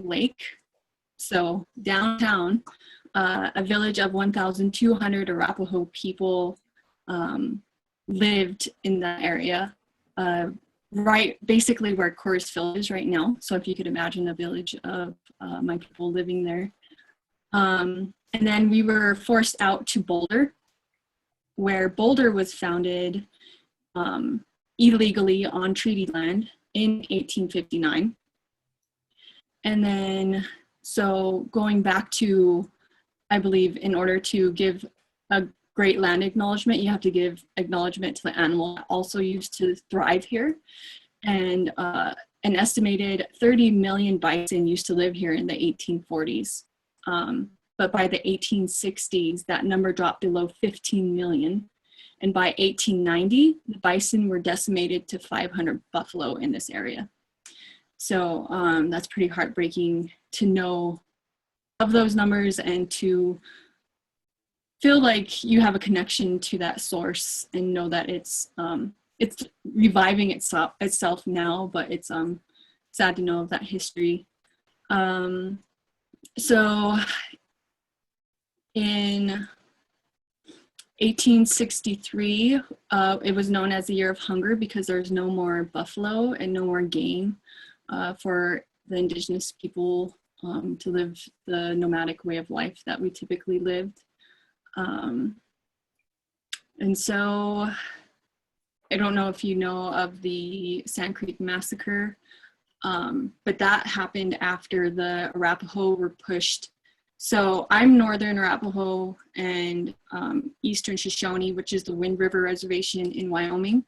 Lake. So downtown, a village of 1,200 Arapaho people lived in that area, right basically where Corisville is right now. So if you could imagine a village of my people living there. And then we were forced out to Boulder, where Boulder was founded illegally on treaty land in 1859. And then, so going back to, I believe, in order to give a great land acknowledgement, you have to give acknowledgement to the animal that also used to thrive here. And an estimated 30 million bison used to live here in the 1840s. But by the 1860s, that number dropped below 15 million. And by 1890, the bison were decimated to 500 buffalo in this area. So that's pretty heartbreaking to know of those numbers and to feel like you have a connection to that source and know that it's reviving itself now, but it's sad to know of that history. So in 1863, it was known as the Year of Hunger because there's no more buffalo and no more game for the indigenous people to live the nomadic way of life that we typically lived. And so I don't know if you know of the Sand Creek Massacre, but that happened after the Arapaho were pushed. So I'm Northern Arapaho and Eastern Shoshone, which is the Wind River Reservation in Wyoming.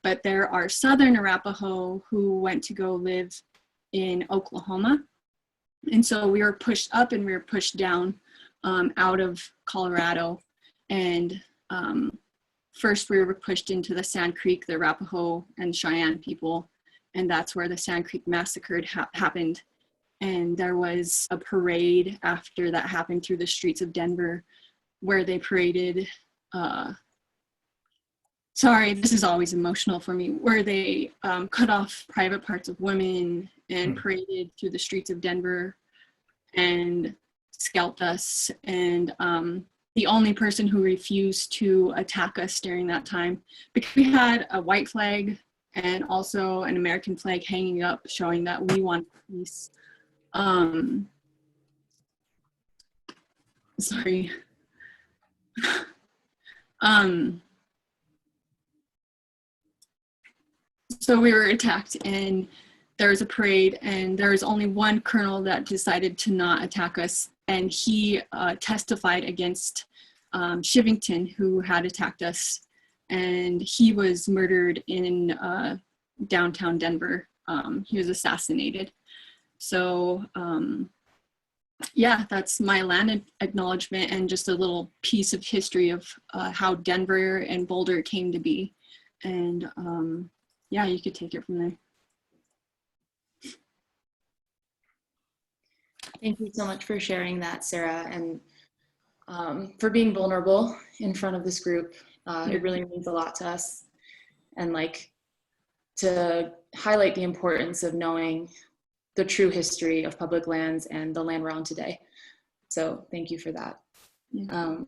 But there are Southern Arapaho who went to go live in Oklahoma. And so we were pushed up and we were pushed down out of Colorado. And first we were pushed into the Sand Creek, the Arapaho and Cheyenne people. And that's where the Sand Creek Massacre happened. And there was a parade after that happened through the streets of Denver where they paraded, sorry, this is always emotional for me, where they cut off private parts of women and paraded through the streets of Denver and scalped us. And the only person who refused to attack us during that time, because we had a white flag and also an American flag hanging up showing that we want peace. Sorry. So we were attacked and there was a parade and there was only one colonel that decided to not attack us, and he testified against Shivington, who had attacked us, and he was murdered in downtown Denver. He was assassinated. So yeah, that's my land acknowledgement and just a little piece of history of how Denver and Boulder came to be. And yeah, you could take it from there. Thank you so much for sharing that, Sarah, and for being vulnerable in front of this group. It really means a lot to us, and like to highlight the importance of knowing the true history of public lands and the land we're on today. So thank you for that. Yeah.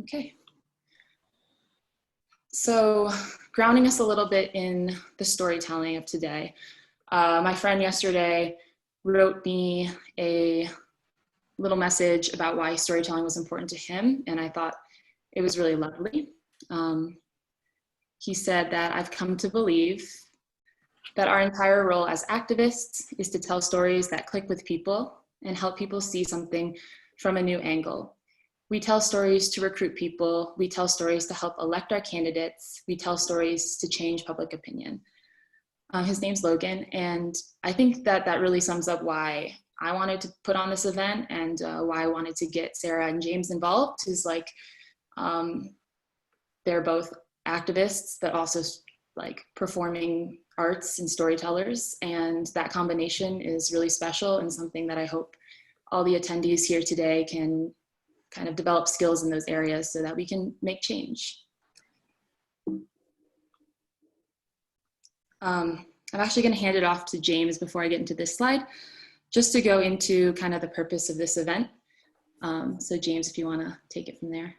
Okay. So grounding us a little bit in the storytelling of today. My friend yesterday wrote me a little message about why storytelling was important to him, and I thought it was really lovely. He said that I've come to believe that our entire role as activists is to tell stories that click with people and help people see something from a new angle. We tell stories to recruit people. We tell stories to help elect our candidates. We tell stories to change public opinion. His name's Logan, and I think that that really sums up why I wanted to put on this event and why I wanted to get Sarah and James involved. Is like they're both activists, but also like performing arts and storytellers, and that combination is really special and something that I hope all the attendees here today can kind of develop skills in those areas so that we can make change. I'm actually going to hand it off to James before I get into this slide, just to go into kind of the purpose of this event. So James, if you want to take it from there.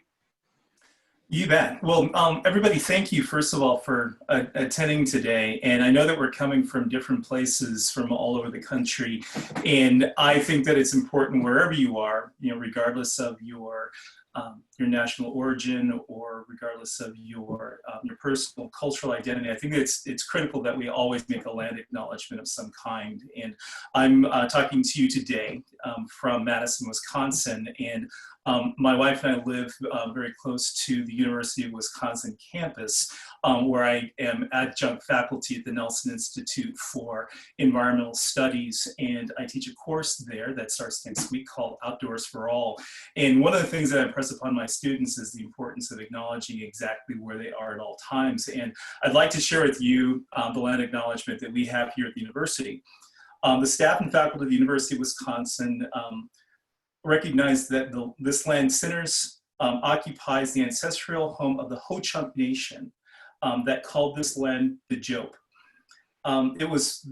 You bet. Well, everybody, thank you, first of all, for attending today. And I know that we're coming from different places from all over the country. And I think that it's important wherever you are, regardless of your national origin or regardless of your personal cultural identity. I think it's critical that we always make a land acknowledgement of some kind. And I'm talking to you today from Madison, Wisconsin. And my wife and I live very close to the University of Wisconsin campus, where I am adjunct faculty at the Nelson Institute for Environmental Studies. And I teach a course there that starts next week called Outdoors for All. And one of the things that I impress upon my students is the importance of acknowledging exactly where they are at all times. And I'd like to share with you the land acknowledgement that we have here at the university. The staff and faculty of the University of Wisconsin recognize that this land occupies the ancestral home of the Ho-Chunk Nation that called this land the Jope. It was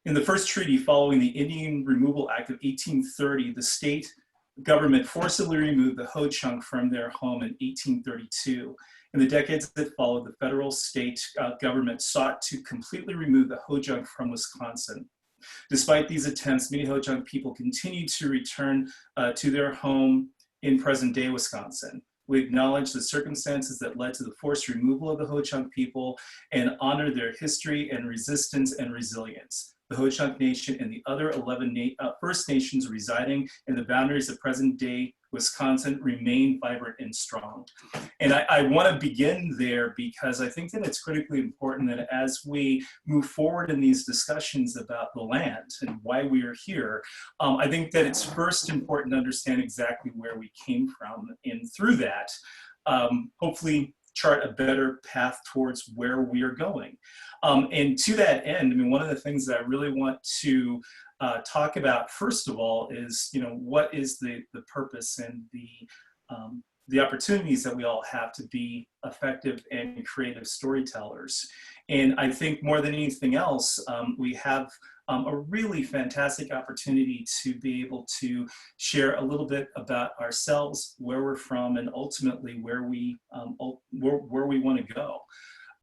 in the first treaty following the Indian Removal Act of 1830, the state government forcibly removed the Ho-Chunk from their home in 1832. In the decades that followed, the federal state government sought to completely remove the Ho-Chunk from Wisconsin. Despite these attempts, many Ho-Chunk people continued to return to their home in present-day Wisconsin. We acknowledge the circumstances that led to the forced removal of the Ho-Chunk people and honor their history and resistance and resilience. The Ho-Chunk Nation and the other 11 First Nations residing in the boundaries of present-day Wisconsin remain vibrant and strong. And I want to begin there because I think that it's critically important that as we move forward in these discussions about the land and why we are here, I think that it's first important to understand exactly where we came from, and through that, hopefully chart a better path towards where we are going. And to that end, I mean, one of the things that I really want to talk about, first of all, is, what is the purpose and the opportunities that we all have to be effective and creative storytellers. And I think more than anything else, we have a really fantastic opportunity to be able to share a little bit about ourselves, where we're from, and ultimately where we want to go.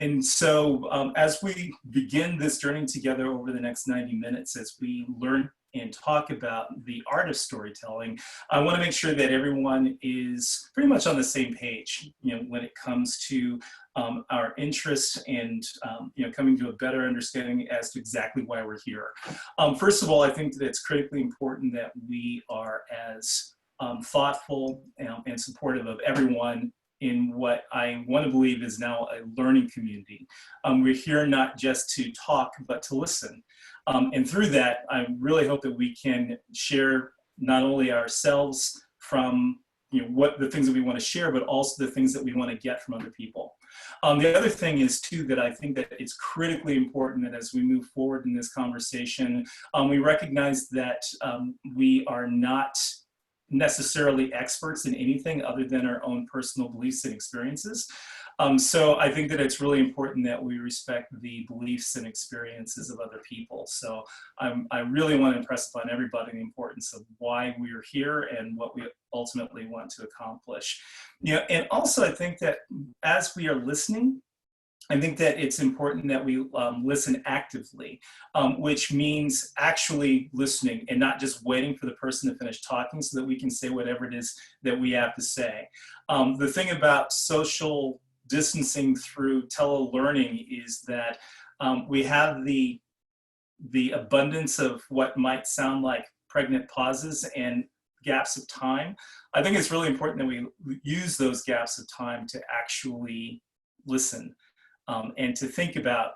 And so as we begin this journey together over the next 90 minutes, as we learn and talk about the art of storytelling, I want to make sure that everyone is pretty much on the same page, when it comes to our interests and coming to a better understanding as to exactly why we're here. First of all, I think that it's critically important that we are as thoughtful and supportive of everyone in what I want to believe is now a learning community. We're here not just to talk, but to listen. And through that, I really hope that we can share not only ourselves from what the things that we want to share, but also the things that we want to get from other people. The other thing is too, that I think that it's critically important that as we move forward in this conversation, we recognize that we are not necessarily experts in anything other than our own personal beliefs and experiences. So I think that it's really important that we respect the beliefs and experiences of other people. So I really want to impress upon everybody the importance of why we are here and what we ultimately want to accomplish. And also I think that as we are listening, I think that it's important that we listen actively, which means actually listening and not just waiting for the person to finish talking so that we can say whatever it is that we have to say. The thing about social distancing through telelearning is that we have the abundance of what might sound like pregnant pauses and gaps of time. I think it's really important that we use those gaps of time to actually listen. And to think about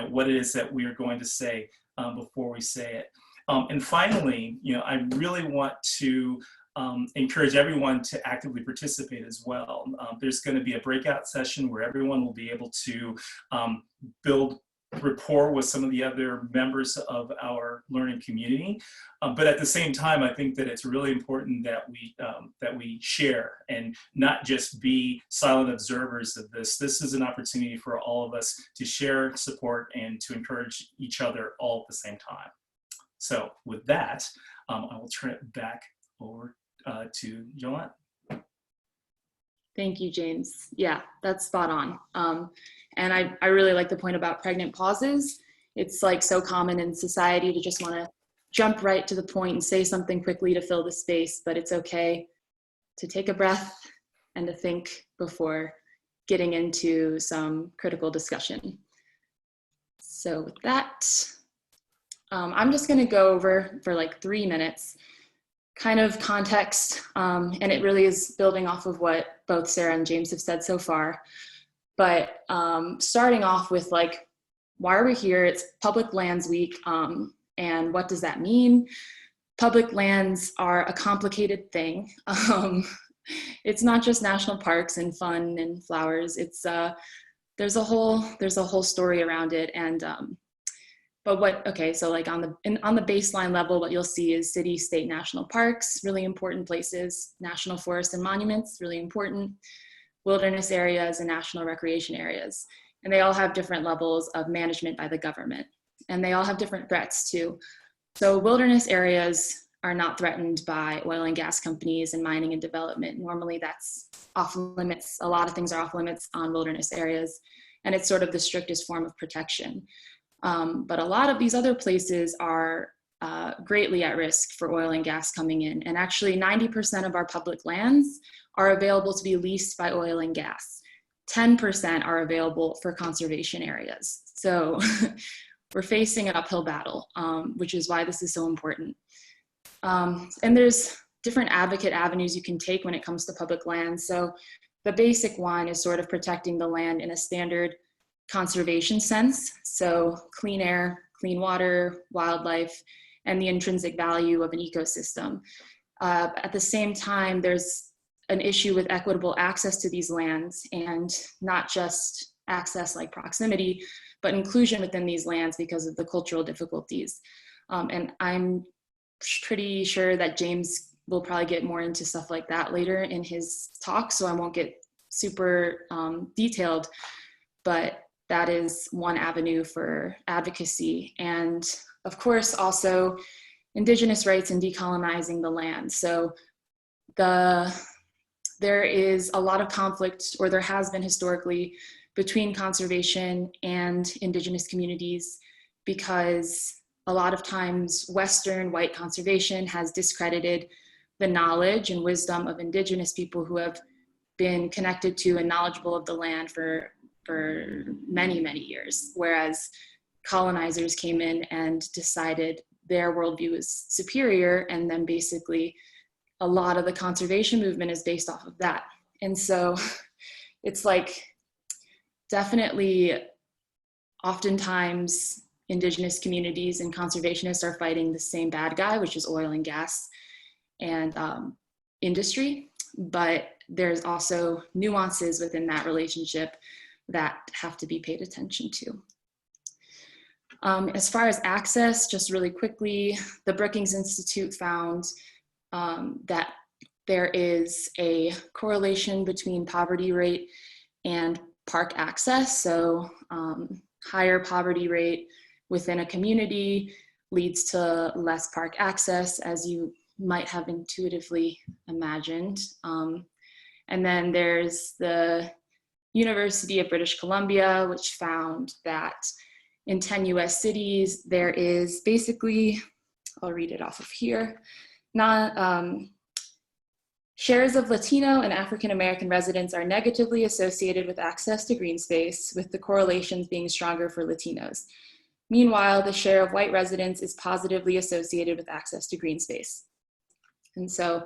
what it is that we are going to say before we say it. And finally, I really want to encourage everyone to actively participate as well. There's going to be a breakout session where everyone will be able to build rapport with some of the other members of our learning community. But at the same time, I think that it's really important that we share and not just be silent observers of this. This is an opportunity for all of us to share, support, and to encourage each other all at the same time. So with that, I will turn it back over to Joanne. Thank you, James. Yeah, that's spot on. And I really like the point about pregnant pauses. It's like so common in society to just want to jump right to the point and say something quickly to fill the space, but it's okay to take a breath and to think before getting into some critical discussion. So with that, I'm just going to go over for like 3 minutes kind of context, and it really is building off of what both Sarah and James have said so far. But starting off with like, why are we here? It's Public Lands Week, and what does that mean? Public lands are a complicated thing. It's not just national parks and fun and flowers. It's there's a whole story around it. And so like on the baseline level, what you'll see is city, state, national parks, really important places, national forests and monuments, really important, wilderness areas and national recreation areas. And they all have different levels of management by the government. And they all have different threats too. So wilderness areas are not threatened by oil and gas companies and mining and development. Normally that's off limits. A lot of things are off limits on wilderness areas. And it's sort of the strictest form of protection. But a lot of these other places are greatly at risk for oil and gas coming in. And actually 90% of our public lands are available to be leased by oil and gas. 10% are available for conservation areas. So we're facing an uphill battle, which is why this is so important. And there's different advocate avenues you can take when it comes to public lands. So the basic one is sort of protecting the land in a standard conservation sense. So clean air, clean water, wildlife, and the intrinsic value of an ecosystem. At the same time, there's an issue with equitable access to these lands, and not just access like proximity, but inclusion within these lands because of the cultural difficulties. And I'm pretty sure that James will probably get more into stuff like that later in his talk, so I won't get super detailed, but that is one avenue for advocacy. And of course, also Indigenous rights and decolonizing the land. So there is a lot of conflict, or there has been historically, between conservation and Indigenous communities, because a lot of times Western white conservation has discredited the knowledge and wisdom of Indigenous people who have been connected to and knowledgeable of the land for many, many years, whereas colonizers came in and decided their worldview is superior, and then basically a lot of the conservation movement is based off of that. And so it's like definitely oftentimes Indigenous communities and conservationists are fighting the same bad guy, which is oil and gas and industry, but there's also nuances within that relationship that have to be paid attention to. As far as access, just really quickly, the Brookings Institute found that there is a correlation between poverty rate and park access. So higher poverty rate within a community leads to less park access, as you might have intuitively imagined. And then there's the University of British Columbia, which found that in 10 US cities, there is basically, I'll read it off of here, shares of Latino and African American residents are negatively associated with access to green space, with the correlations being stronger for Latinos. Meanwhile, the share of white residents is positively associated with access to green space. And so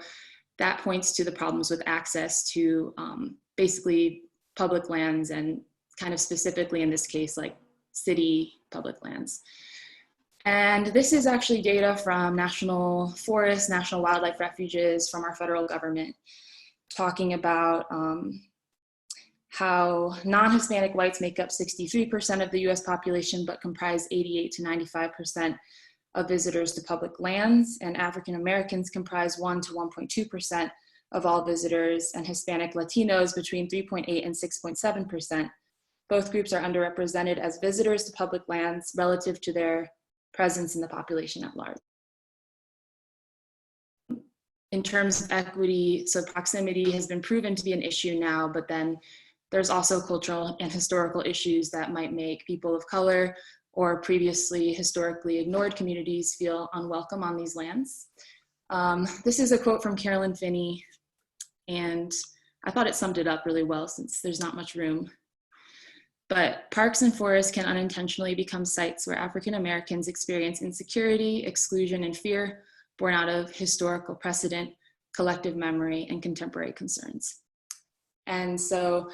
that points to the problems with access to basically public lands, and kind of specifically in this case, like city public lands. And this is actually data from national forests, national wildlife refuges, from our federal government, talking about how non-Hispanic whites make up 63% of the US population, but comprise 88 to 95% of visitors to public lands, and African Americans comprise 1 to 1.2% of all visitors, and Hispanic Latinos between 3.8 and 6.7%. Both groups are underrepresented as visitors to public lands relative to their presence in the population at large. In terms of equity, so proximity has been proven to be an issue now, but then there's also cultural and historical issues that might make people of color or previously historically ignored communities feel unwelcome on these lands. This is a quote from Carolyn Finney, and I thought it summed it up really well since there's not much room. But parks and forests can unintentionally become sites where African Americans experience insecurity, exclusion, and fear born out of historical precedent, collective memory, and contemporary concerns. And so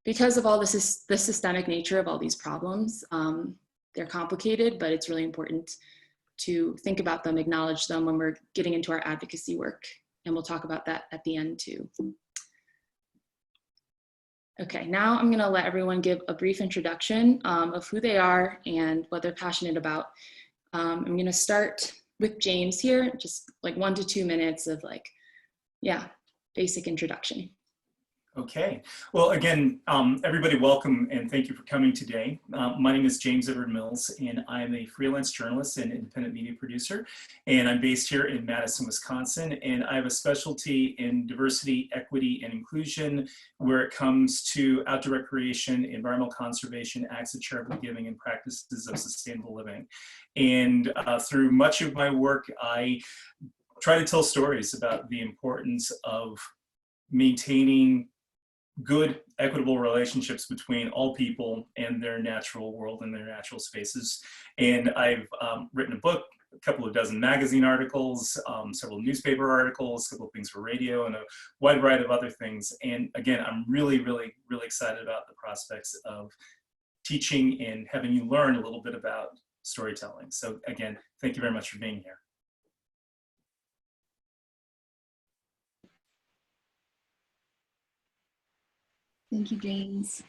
because of all the systemic nature of all these problems, they're complicated, but it's really important to think about them, acknowledge them when we're getting into our advocacy work. And we'll talk about that at the end too. Okay, now I'm gonna let everyone give a brief introduction of who they are and what they're passionate about. I'm gonna start with James here, just like 1 to 2 minutes of basic introduction. Okay. Well, again, everybody welcome and thank you for coming today. My name is James Edward Mills, and I'm a freelance journalist and independent media producer. And I'm based here in Madison, Wisconsin. And I have a specialty in diversity, equity, and inclusion where it comes to outdoor recreation, environmental conservation, acts of charitable giving, and practices of sustainable living. And through much of my work, I try to tell stories about the importance of maintaining good, equitable relationships between all people and their natural world and their natural spaces. And I've written a book, a couple of dozen magazine articles, several newspaper articles, a couple of things for radio, and a wide variety of other things. And again, I'm really, really, really excited about the prospects of teaching and having you learn a little bit about storytelling. So again, thank you very much for being here. Thank you, James.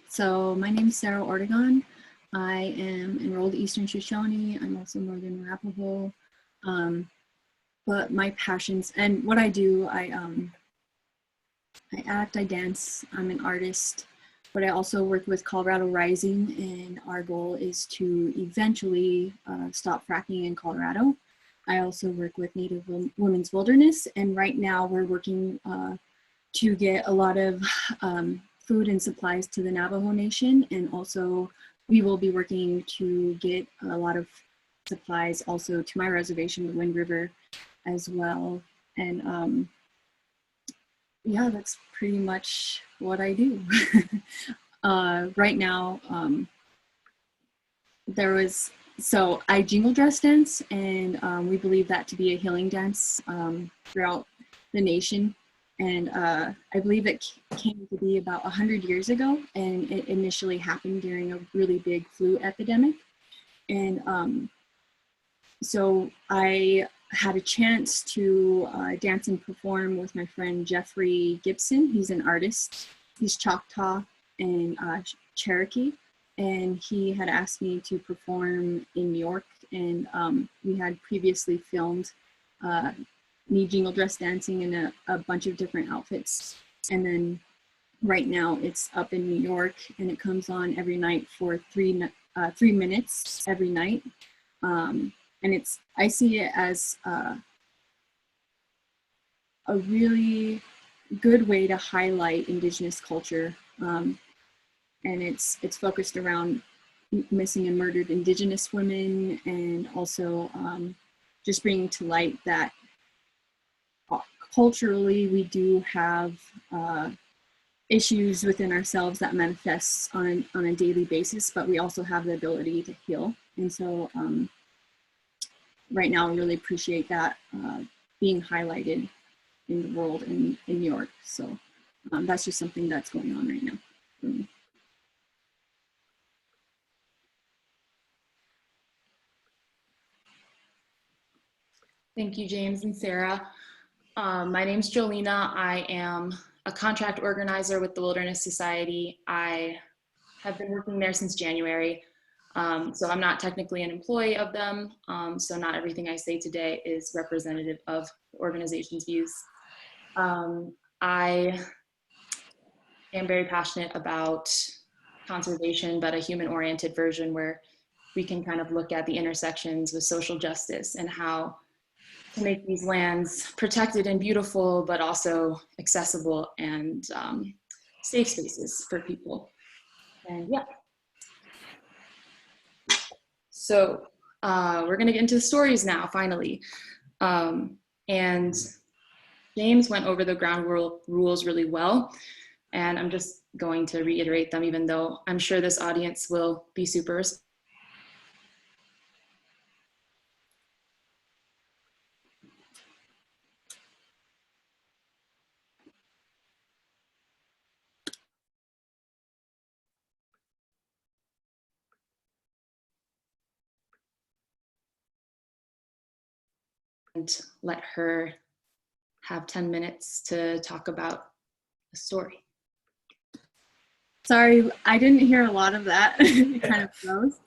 So my name is Sarah Ortegon. I am enrolled Eastern Shoshone. I'm also Northern Arapaho. But my passions and what I do, I act, I dance, I'm an artist, but I also work with Colorado Rising, and our goal is to eventually stop fracking in Colorado. I also work with Native Women's Wilderness, and right now we're working to get a lot of food and supplies to the Navajo Nation, and also we will be working to get a lot of supplies also to my reservation, the Wind River, as well. And yeah, that's pretty much what I do. Right now, so I jingle dress dance, and we believe that to be a healing dance throughout the nation. And I believe it came to be about 100 years ago, and it initially happened during a really big flu epidemic. And so I had a chance to dance and perform with my friend Jeffrey Gibson. He's an artist. He's Choctaw and Cherokee, and he had asked me to perform in New York, and we had previously filmed me jingle dress dancing in a bunch of different outfits. And then right now it's up in New York, and it comes on every night for 3 minutes every night. And I see it as a really good way to highlight Indigenous culture. And it's focused around missing and murdered Indigenous women, and also just bringing to light that culturally we do have issues within ourselves that manifests on a daily basis, but we also have the ability to heal. And so right now I really appreciate that being highlighted in the world in New York. So that's just something that's going on right now for me. Thank you, James and Sarah. My name's Jolena. I am a contract organizer with the Wilderness Society. I have been working there since January. So I'm not technically an employee of them. So not everything I say today is representative of the organization's views. I am very passionate about conservation, but a human-oriented version where we can kind of look at the intersections with social justice and how to make these lands protected and beautiful, but also accessible and safe spaces for people. And yeah. So we're gonna get into the stories now, finally. And James went over the ground rules really well. And I'm just going to reiterate them, even though I'm sure this audience will be super and let her have 10 minutes to talk about the story. Sorry, I didn't hear a lot of that. It kind of froze.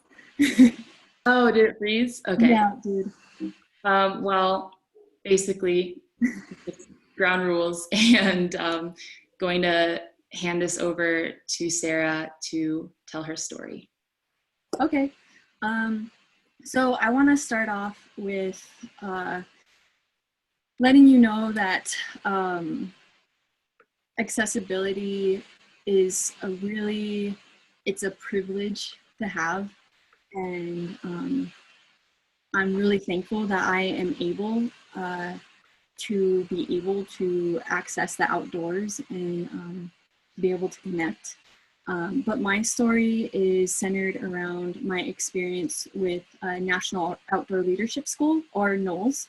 Oh, did it freeze? Okay. Yeah, it did. Well, basically, it's ground rules, and going to hand this over to Sarah to tell her story. Okay. So I want to start off with letting you know that accessibility is it's a privilege to have. And I'm really thankful that I am able to be able to access the outdoors and be able to connect. But my story is centered around my experience with National Outdoor Leadership School, or NOLS.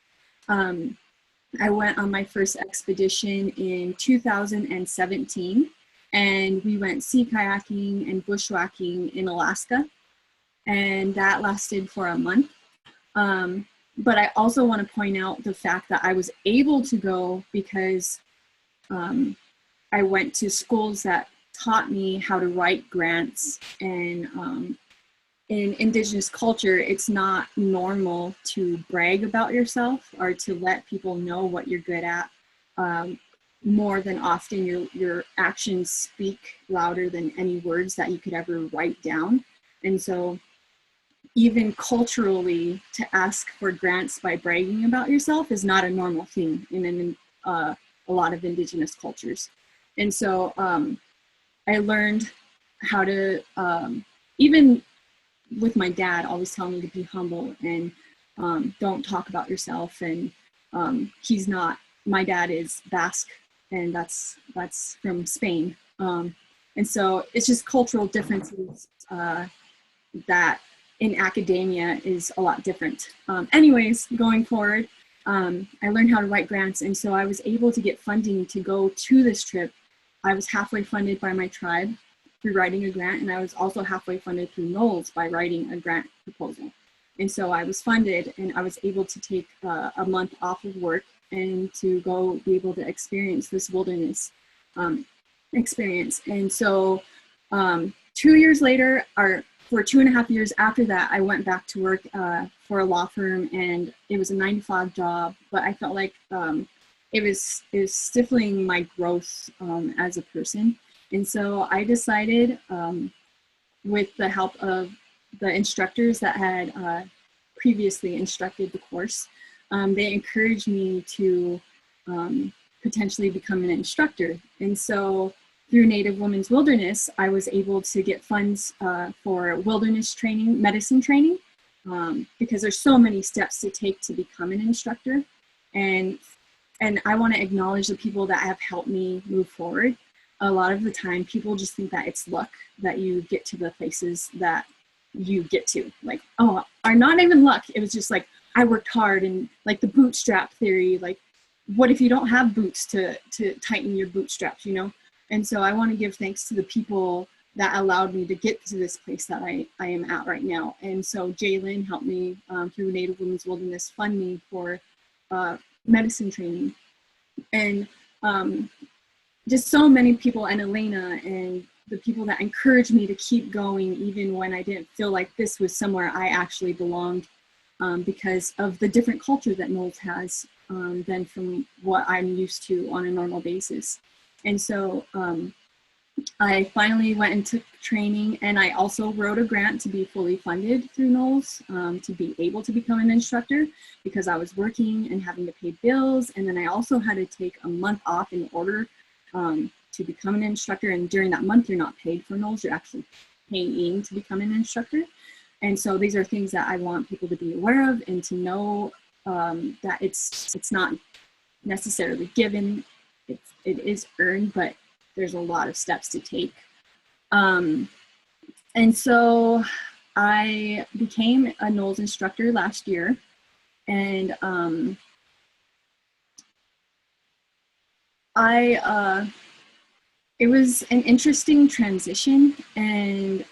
I went on my first expedition in 2017, and we went sea kayaking and bushwhacking in Alaska, and that lasted for a month. But I also want to point out the fact that I was able to go because I went to schools that taught me how to write grants, and in Indigenous culture, it's not normal to brag about yourself or to let people know what you're good at. More than often, your actions speak louder than any words that you could ever write down. And so even culturally, to ask for grants by bragging about yourself is not a normal thing in a lot of Indigenous cultures. And so I learned how to, even with my dad always telling me to be humble and don't talk about yourself. And my dad is Basque, and that's from Spain. And so it's just cultural differences that in academia is a lot different. Anyways, going forward, I learned how to write grants, and so I was able to get funding to go to this trip. I was halfway funded by my tribe through writing a grant, and I was also halfway funded through NOLS by writing a grant proposal. And so I was funded, and I was able to take a month off of work and to go be able to experience this wilderness experience. And so 2 years later, or for 2.5 years after that, I went back to work for a law firm, and it was a 9-to-5 job, but I felt like it was stifling my growth as a person. And so I decided, with the help of the instructors that had previously instructed the course, they encouraged me to potentially become an instructor. And so through Native Women's Wilderness, I was able to get funds for wilderness training, medicine training, because there's so many steps to take to become an instructor. And I want to acknowledge the people that have helped me move forward. A lot of the time, people just think that it's luck that you get to the places that you get to. Like, oh, are not even luck. It was just like, I worked hard, and like the bootstrap theory, like, what if you don't have boots to tighten your bootstraps, you know? And so I want to give thanks to the people that allowed me to get to this place that I am at right now. And so Jalen helped me through Native Women's Wilderness fund me for medicine training. And just so many people, and Elena and the people that encouraged me to keep going even when I didn't feel like this was somewhere I actually belonged, because of the different culture that Knowles has than from what I'm used to on a normal basis. And so I finally went and took training, and I also wrote a grant to be fully funded through Knowles to be able to become an instructor, because I was working and having to pay bills. And then I also had to take a month off in order to become an instructor. And during that month, you're not paid for Knowles, you're actually paying to become an instructor. And so these are things that I want people to be aware of and to know that it's not necessarily given, it is earned, but there's a lot of steps to take. And so I became a Knowles instructor last year, and it was an interesting transition, and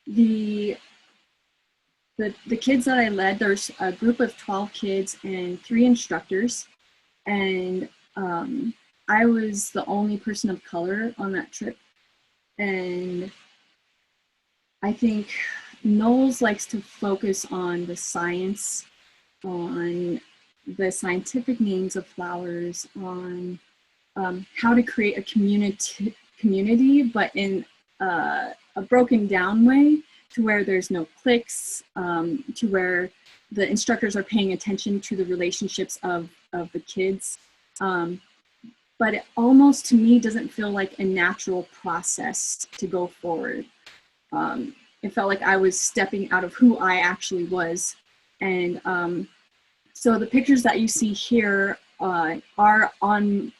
the kids that I led, there's a group of 12 kids and 3 instructors, and I was the only person of color on that trip. And I think Knowles likes to focus on the science, on the scientific names of flowers, on how to create a community, but in a broken down way, to where there's no cliques, to where the instructors are paying attention to the relationships of the kids. But it almost, to me, doesn't feel like a natural process to go forward. It felt like I was stepping out of who I actually was. And so the pictures that you see here are on,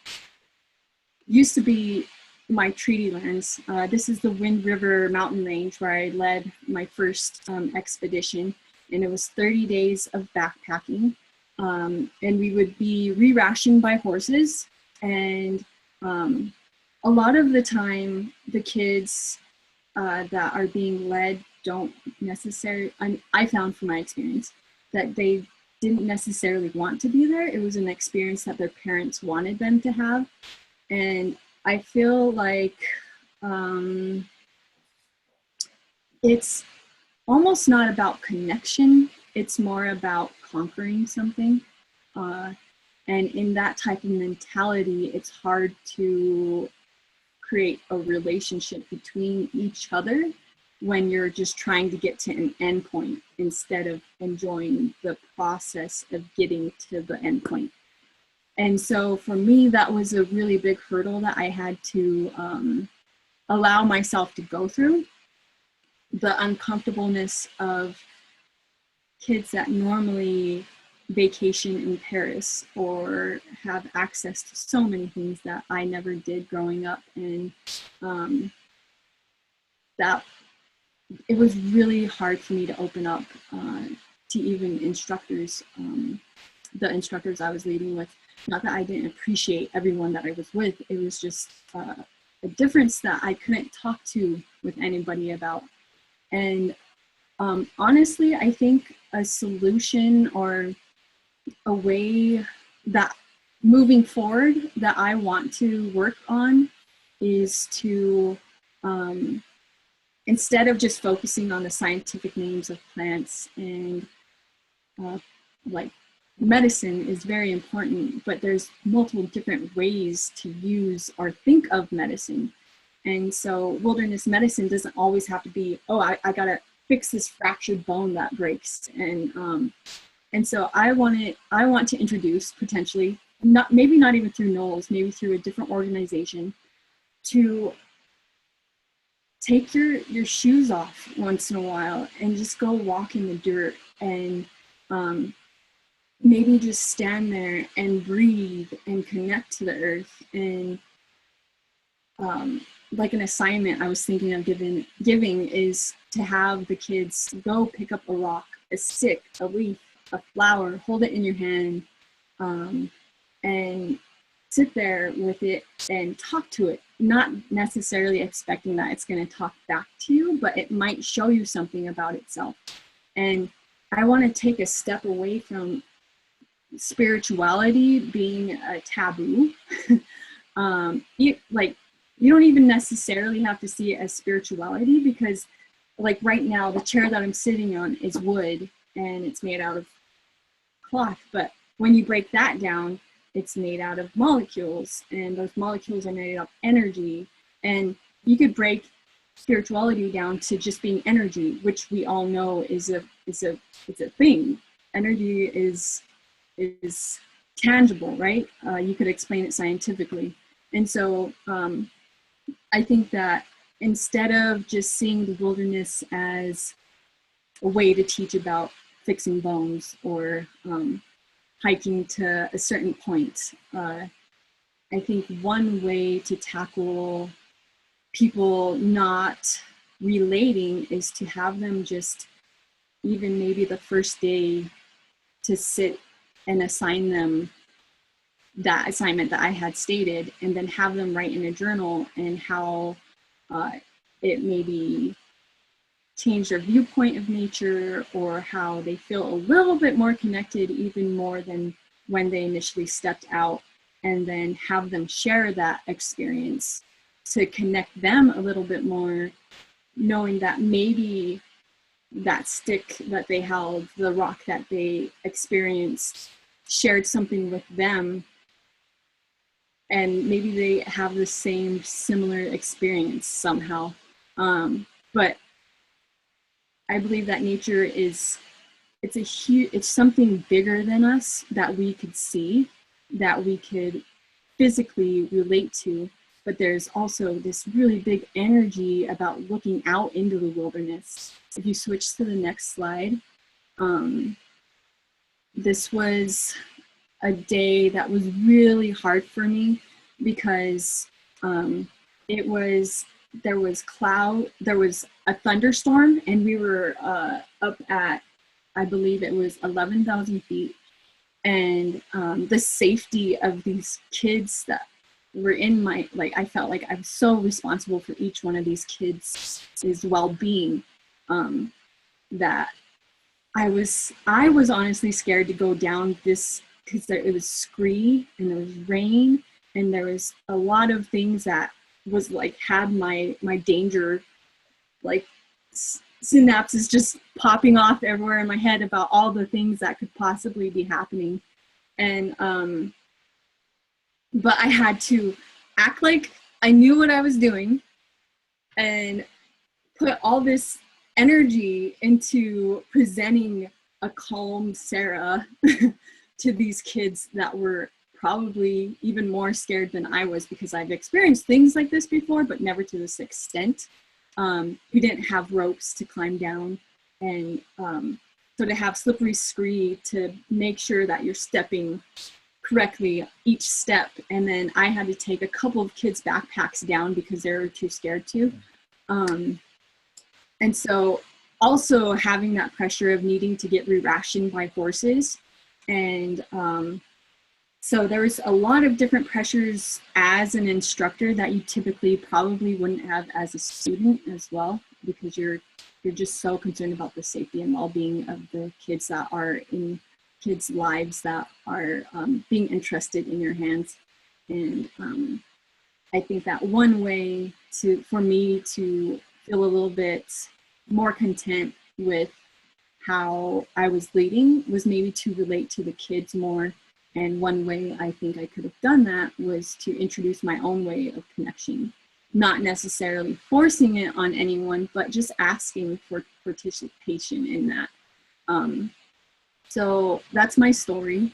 used to be my treaty lands. This is the Wind River mountain range where I led my first expedition, and it was 30 days of backpacking. And we would be re-rationed by horses. And a lot of the time, the kids that are being led don't necessarily, I found from my experience, that they didn't necessarily want to be there. It was an experience that their parents wanted them to have. And I feel like it's almost not about connection. It's more about conquering something. And in that type of mentality, it's hard to create a relationship between each other when you're just trying to get to an endpoint instead of enjoying the process of getting to the endpoint. And so for me, that was a really big hurdle that I had to allow myself to go through. The uncomfortableness of kids that normally vacation in Paris or have access to so many things that I never did growing up. And that it was really hard for me to open up to even instructors, the instructors I was leading with. Not that I didn't appreciate everyone that I was with, it was just a difference that I couldn't talk to with anybody about. And honestly, I think a solution or a way that moving forward that I want to work on is to, instead of just focusing on the scientific names of plants, and like medicine is very important, but there's multiple different ways to use or think of medicine. And so wilderness medicine doesn't always have to be, oh, I gotta fix this fractured bone that breaks. And so I want to introduce, potentially, maybe not even through Knowles, maybe through a different organization, to take your shoes off once in a while and just go walk in the dirt, and maybe just stand there and breathe and connect to the earth. And like an assignment I was thinking of giving is to have the kids go pick up a rock, a stick, a leaf, a flower, hold it in your hand, and sit there with it and talk to it, not necessarily expecting that it's going to talk back to you, but it might show you something about itself. And I want to take a step away from spirituality being a taboo You don't even necessarily have to see it as spirituality, because like right now the chair that I'm sitting on is wood and it's made out of cloth, but when you break that down, it's made out of molecules, and those molecules are made of energy. And you could break spirituality down to just being energy, which we all know is a thing. Energy is tangible, right? You could explain it scientifically. And so I think that instead of just seeing the wilderness as a way to teach about fixing bones or hiking to a certain point, I think one way to tackle people not relating is to have them just, even maybe the first day, to sit and assign them that assignment that I had stated, and then have them write in a journal and how it maybe change their viewpoint of nature, or how they feel a little bit more connected, even more than when they initially stepped out, and then have them share that experience to connect them a little bit more, knowing that maybe that stick that they held, the rock that they experienced, shared something with them, and maybe they have the same similar experience somehow. But I believe that nature it's something bigger than us that we could see, that we could physically relate to, but there's also this really big energy about looking out into the wilderness. If you switch to the next slide, this was a day that was really hard for me, because there was a thunderstorm, and we were up at, I believe it was 11,000 feet. And the safety of these kids that were in I felt like I was so responsible for each one of these kids' well-being, that I was honestly scared to go down this, because it was scree and there was rain, and there was a lot of things that was had my danger synapses just popping off everywhere in my head about all the things that could possibly be happening. And but I had to act like I knew what I was doing and put all this energy into presenting a calm Sarah to these kids that were probably even more scared than I was, because I've experienced things like this before, but never to this extent. We didn't have ropes to climb down, and so to have slippery scree to make sure that you're stepping correctly each step. And then I had to take a couple of kids' backpacks down because they were too scared to. And so also having that pressure of needing to get re-rationed by horses. And so there was a lot of different pressures as an instructor that you typically probably wouldn't have as a student as well, because you're just so concerned about the safety and well-being of the kids that are in kids' lives that are being entrusted in your hands. And I think that one way for me to feel a little bit more content with how I was leading was maybe to relate to the kids more. And one way I think I could have done that was to introduce my own way of connection, not necessarily forcing it on anyone, but just asking for participation in that. So that's my story.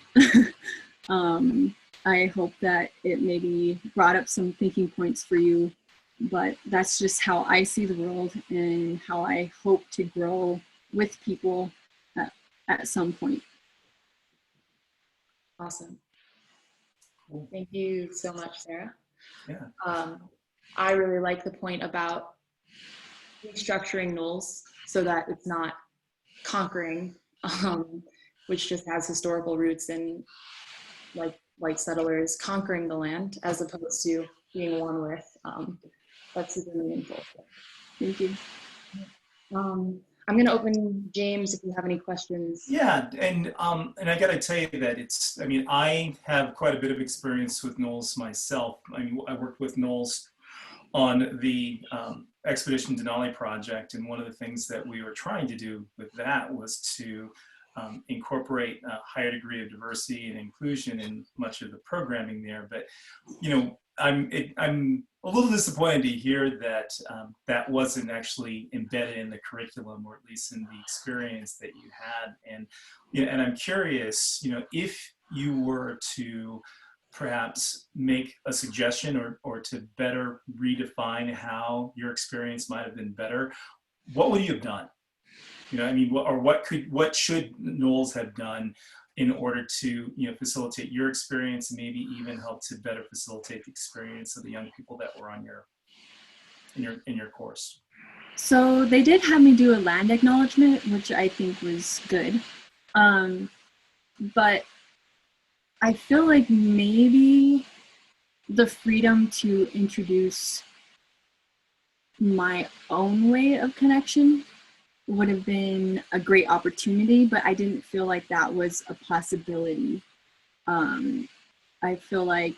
I hope that it maybe brought up some thinking points for you, but that's just how I see the world and how I hope to grow with people at some point. Awesome. Cool. Thank you so much, Sarah. Yeah. I really like the point about restructuring Knowles so that it's not conquering, which just has historical roots in like white settlers conquering the land as opposed to being one with. That's super meaningful. Thank you. I'm going to open James if you have any questions. Yeah, and I got to tell you that I mean, I have quite a bit of experience with Knowles myself. I mean, I worked with Knowles on the Expedition Denali project, and one of the things that we were trying to do with that was to incorporate a higher degree of diversity and inclusion in much of the programming there. But you know, I'm a little disappointed to hear that that wasn't actually embedded in the curriculum, or at least in the experience that you had. And you know, and I'm curious, you know, if you were to perhaps make a suggestion or to better redefine how your experience might have been better, what would you have done? You know, I mean, what should Knowles have done in order to, you know, facilitate your experience and maybe even help to better facilitate the experience of the young people that were on in your course? So they did have me do a land acknowledgement, which I think was good. But I feel like maybe the freedom to introduce my own way of connection would have been a great opportunity, but I didn't feel like that was a possibility. I feel like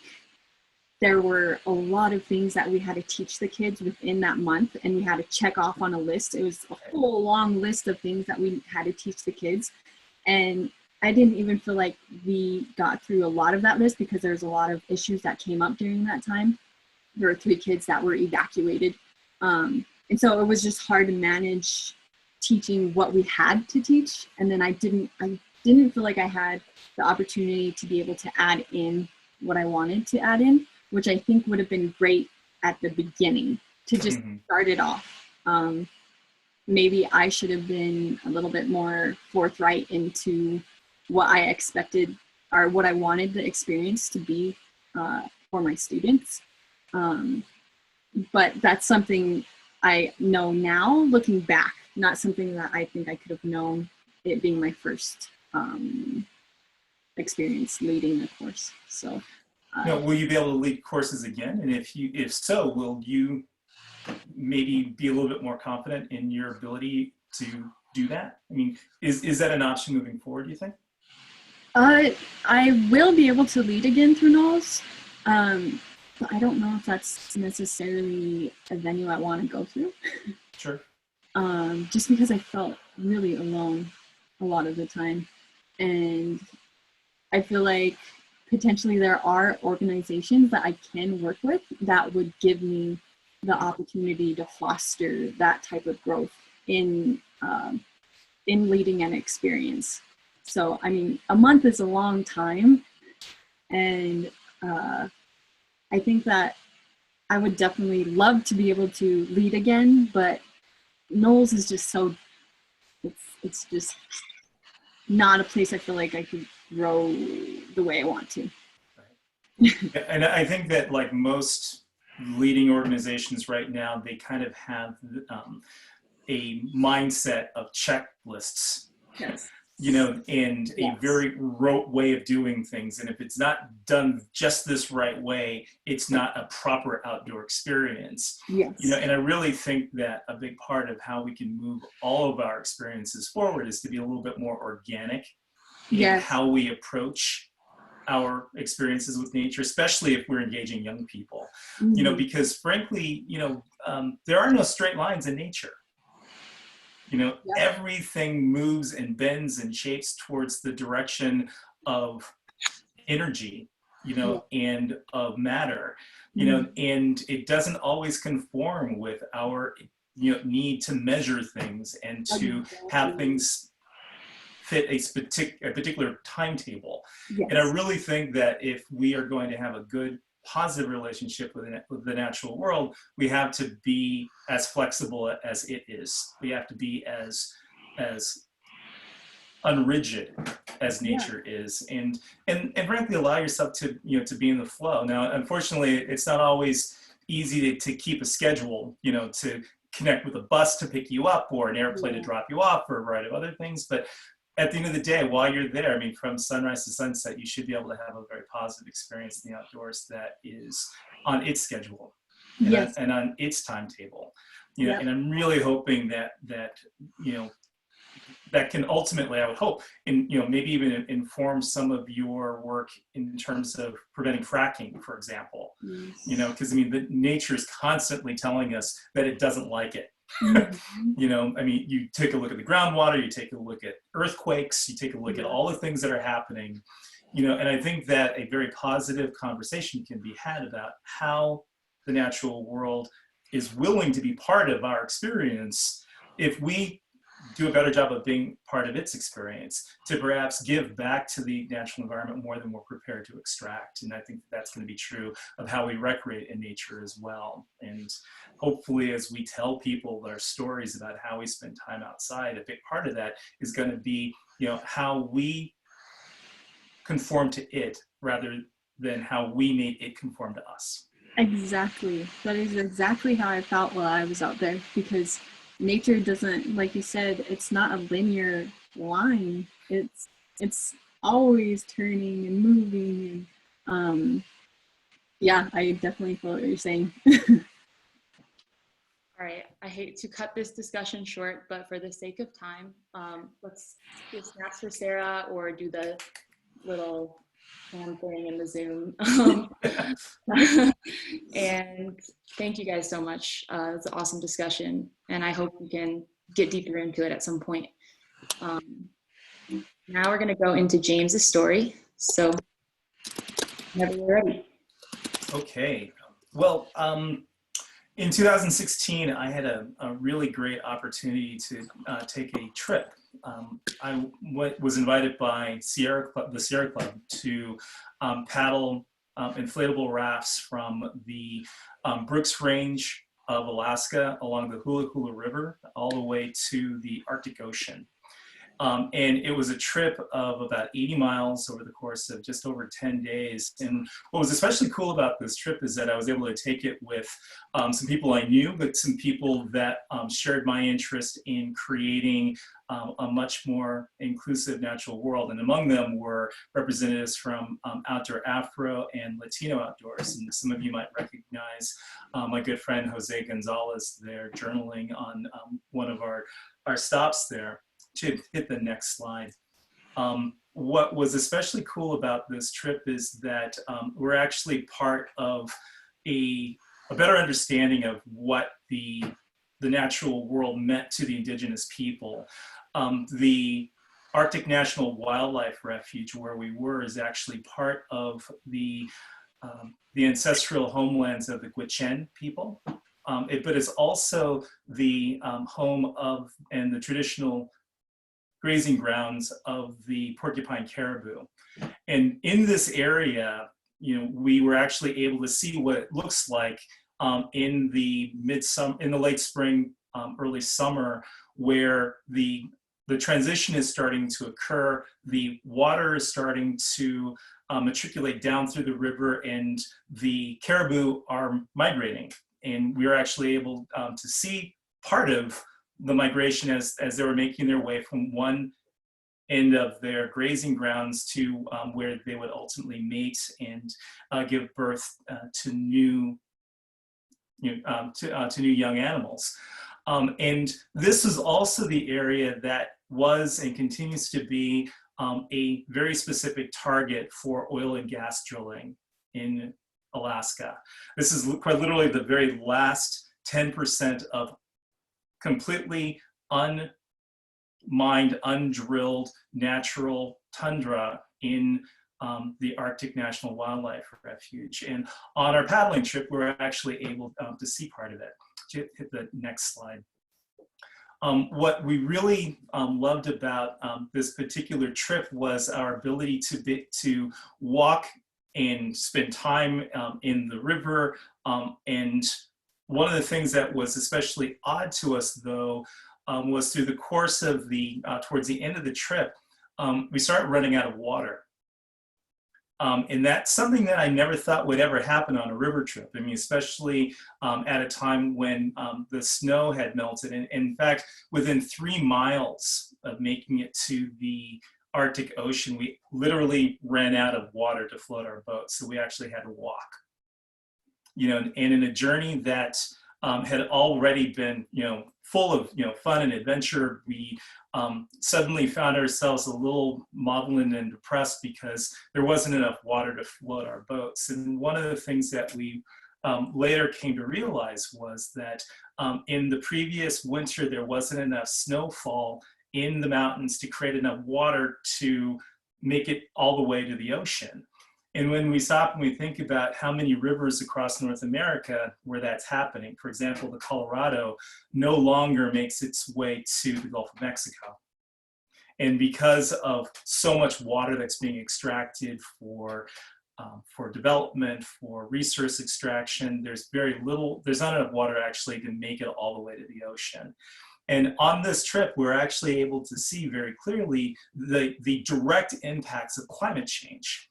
there were a lot of things that we had to teach the kids within that month, and we had to check off on a list. It was a whole long list of things that we had to teach the kids. And I didn't even feel like we got through a lot of that list because there's a lot of issues that came up during that time. There were 3 kids that were evacuated. And so it was just hard to manage teaching what we had to teach. And then I didn't feel like I had the opportunity to be able to add in what I wanted to add in, which I think would have been great at the beginning to just start it off. Maybe I should have been a little bit more forthright into what I expected or what I wanted the experience to be for my students. But that's something I know now, looking back, not something that I think I could have known, it being my first experience leading a course. So, Now, will you be able to lead courses again? And if so, will you maybe be a little bit more confident in your ability to do that? I mean, is that an option moving forward, do you think? I will be able to lead again through Knowles, but I don't know if that's necessarily a venue I want to go through. Sure. Just because I felt really alone a lot of the time. And I feel like potentially there are organizations that I can work with that would give me the opportunity to foster that type of growth in leading an experience. So, I mean, a month is a long time, and I think that I would definitely love to be able to lead again, but Knowles is just so, it's just not a place I feel like I could grow the way I want to. Right. And I think that, like most leading organizations right now, they kind of have a mindset of checklists. Yes. You know, and a very rote way of doing things. And if it's not done just this right way, it's not a proper outdoor experience. Yes. You know, and I really think that a big part of how we can move all of our experiences forward is to be a little bit more organic in how we approach our experiences with nature, especially if we're engaging young people. You know, because frankly, you know, there are no straight lines in nature. You know, everything moves and bends and shapes towards the direction of energy, you know, and of matter, you know, and it doesn't always conform with our, you know, need to measure things and to have things fit a particular timetable. And I really think that if we are going to have a good, positive relationship with the natural world, we have to be as flexible as it is. We have to be as unrigid as nature is, and frankly allow yourself to, you know, to be in the flow. Now, unfortunately, it's not always easy to keep a schedule, you know, to connect with a bus to pick you up or an airplane to drop you off or a variety of other things. But at the end of the day, while you're there, I mean, from sunrise to sunset, you should be able to have a very positive experience in the outdoors that is on its schedule and on its timetable. You know, and I'm really hoping that you know, that can ultimately, I would hope, maybe even inform some of your work in terms of preventing fracking, for example. Yes. Because I mean, the nature is constantly telling us that it doesn't like it. Mhm. I mean, you take a look at the groundwater, you take a look at earthquakes, you take a look at all the things that are happening, and I think that a very positive conversation can be had about how the natural world is willing to be part of our experience if we do a better job of being part of its experience, to perhaps give back to the natural environment more than we're prepared to extract. And I think that's going to be true of how we recreate in nature as well. And hopefully, as we tell people our stories about how we spend time outside, a big part of that is going to be, how we conform to it rather than how we made it conform to us. Exactly. That is exactly how I felt while I was out there, because nature doesn't, like you said, it's not a linear line. It's always turning and moving, and yeah, I definitely feel what you're saying. All right, I hate to cut this discussion short, but for the sake of time, let's give snaps for Sarah or do the little hand thing in the Zoom. And thank you guys so much. It's an awesome discussion, and I hope we can get deeper into it at some point. Now we're going to go into James's story. So whenever you're ready. Okay. Well, in 2016, I had a really great opportunity to take a trip. I was invited by the Sierra Club to paddle inflatable rafts from the Brooks Range of Alaska along the Hula Hula River all the way to the Arctic Ocean. And it was a trip of about 80 miles over the course of just over 10 days. And what was especially cool about this trip is that I was able to take it with some people I knew, but some people that shared my interest in creating a much more inclusive natural world. And among them were representatives from Outdoor Afro and Latino Outdoors. And some of you might recognize my good friend Jose Gonzalez there journaling on one of our stops there. To hit the next slide. What was especially cool about this trip is that we're actually part of a better understanding of what the natural world meant to the indigenous people. The Arctic National Wildlife Refuge, where we were, is actually part of the ancestral homelands of the Gwich'in people. But it's also the home of and the traditional grazing grounds of the porcupine caribou. And in this area, we were actually able to see what it looks like in the late spring, early summer, where the transition is starting to occur. The water is starting to matriculate down through the river, and the caribou are migrating. And we were actually able to see part of the migration as they were making their way from one end of their grazing grounds to where they would ultimately mate and give birth to new young animals. And this is also the area that was and continues to be a very specific target for oil and gas drilling in Alaska. This is quite literally the very last 10% of completely unmined, undrilled natural tundra in the Arctic National Wildlife Refuge. And on our paddling trip, we were actually able to see part of it. Hit the next slide. What we really loved about this particular trip was our ability to walk and spend time in the river. And one of the things that was especially odd to us, though, was through the course of towards the end of the trip, we started running out of water. And that's something that I never thought would ever happen on a river trip. I mean, especially at a time when the snow had melted. And in fact, within 3 miles of making it to the Arctic Ocean, we literally ran out of water to float our boat. So we actually had to walk. And in a journey that had already been, full of, fun and adventure. We suddenly found ourselves a little maudlin and depressed because there wasn't enough water to float our boats. And one of the things that we later came to realize was that in the previous winter, there wasn't enough snowfall in the mountains to create enough water to make it all the way to the ocean. And when we stop and we think about how many rivers across North America where that's happening, for example, the Colorado no longer makes its way to the Gulf of Mexico. And because of so much water that's being extracted for development, for resource extraction, there's not enough water actually to make it all the way to the ocean. And on this trip, we're actually able to see very clearly the direct impacts of climate change.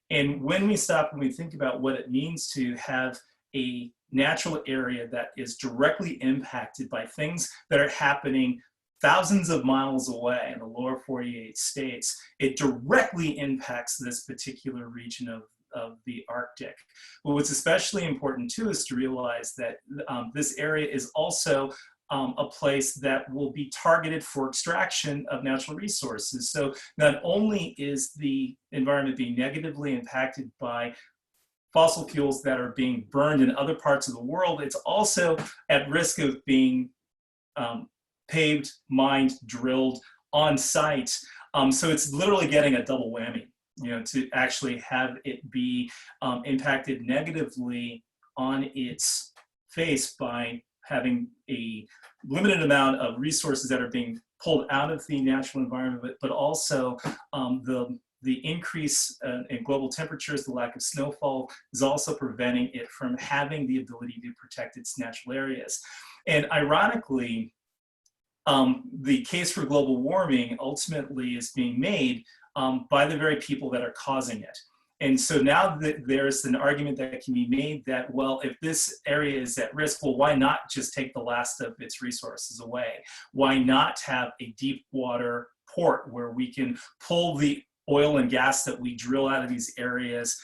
And when we stop and we think about what it means to have a natural area that is directly impacted by things that are happening thousands of miles away in the lower 48 states, it directly impacts this particular region of the Arctic. But what's especially important too is to realize that this area is also a place that will be targeted for extraction of natural resources. So not only is the environment being negatively impacted by fossil fuels that are being burned in other parts of the world, it's also at risk of being paved, mined, drilled on site. So it's literally getting a double whammy, to actually have it be impacted negatively on its face by having a limited amount of resources that are being pulled out of the natural environment, but also the increase in global temperatures, the lack of snowfall is also preventing it from having the ability to protect its natural areas. And ironically, the case for global warming ultimately is being made by the very people that are causing it. And so now that there's an argument that can be made that, well, if this area is at risk, well, why not just take the last of its resources away? Why not have a deep water port where we can pull the oil and gas that we drill out of these areas?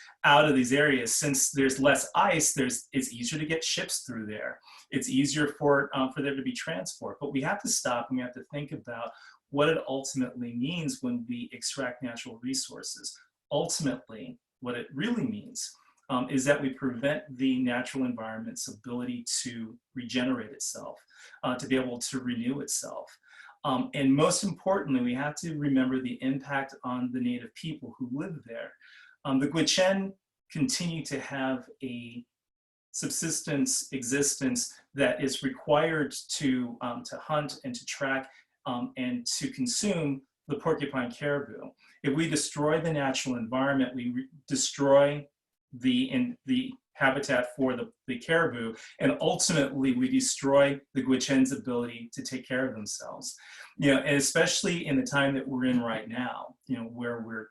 Since there's less ice, it's easier to get ships through there. It's easier for there to be transport. But we have to stop and we have to think about what it ultimately means when we extract natural resources. Ultimately, what it really means is that we prevent the natural environment's ability to regenerate itself, to be able to renew itself. And most importantly, we have to remember the impact on the native people who live there. The Gwich'in continue to have a subsistence existence that is required to hunt and to track and to consume the porcupine caribou. If we destroy the natural environment, we destroy the habitat for the caribou, and ultimately we destroy the Gwich'in's ability to take care of themselves. And especially in the time that we're in right now, where we're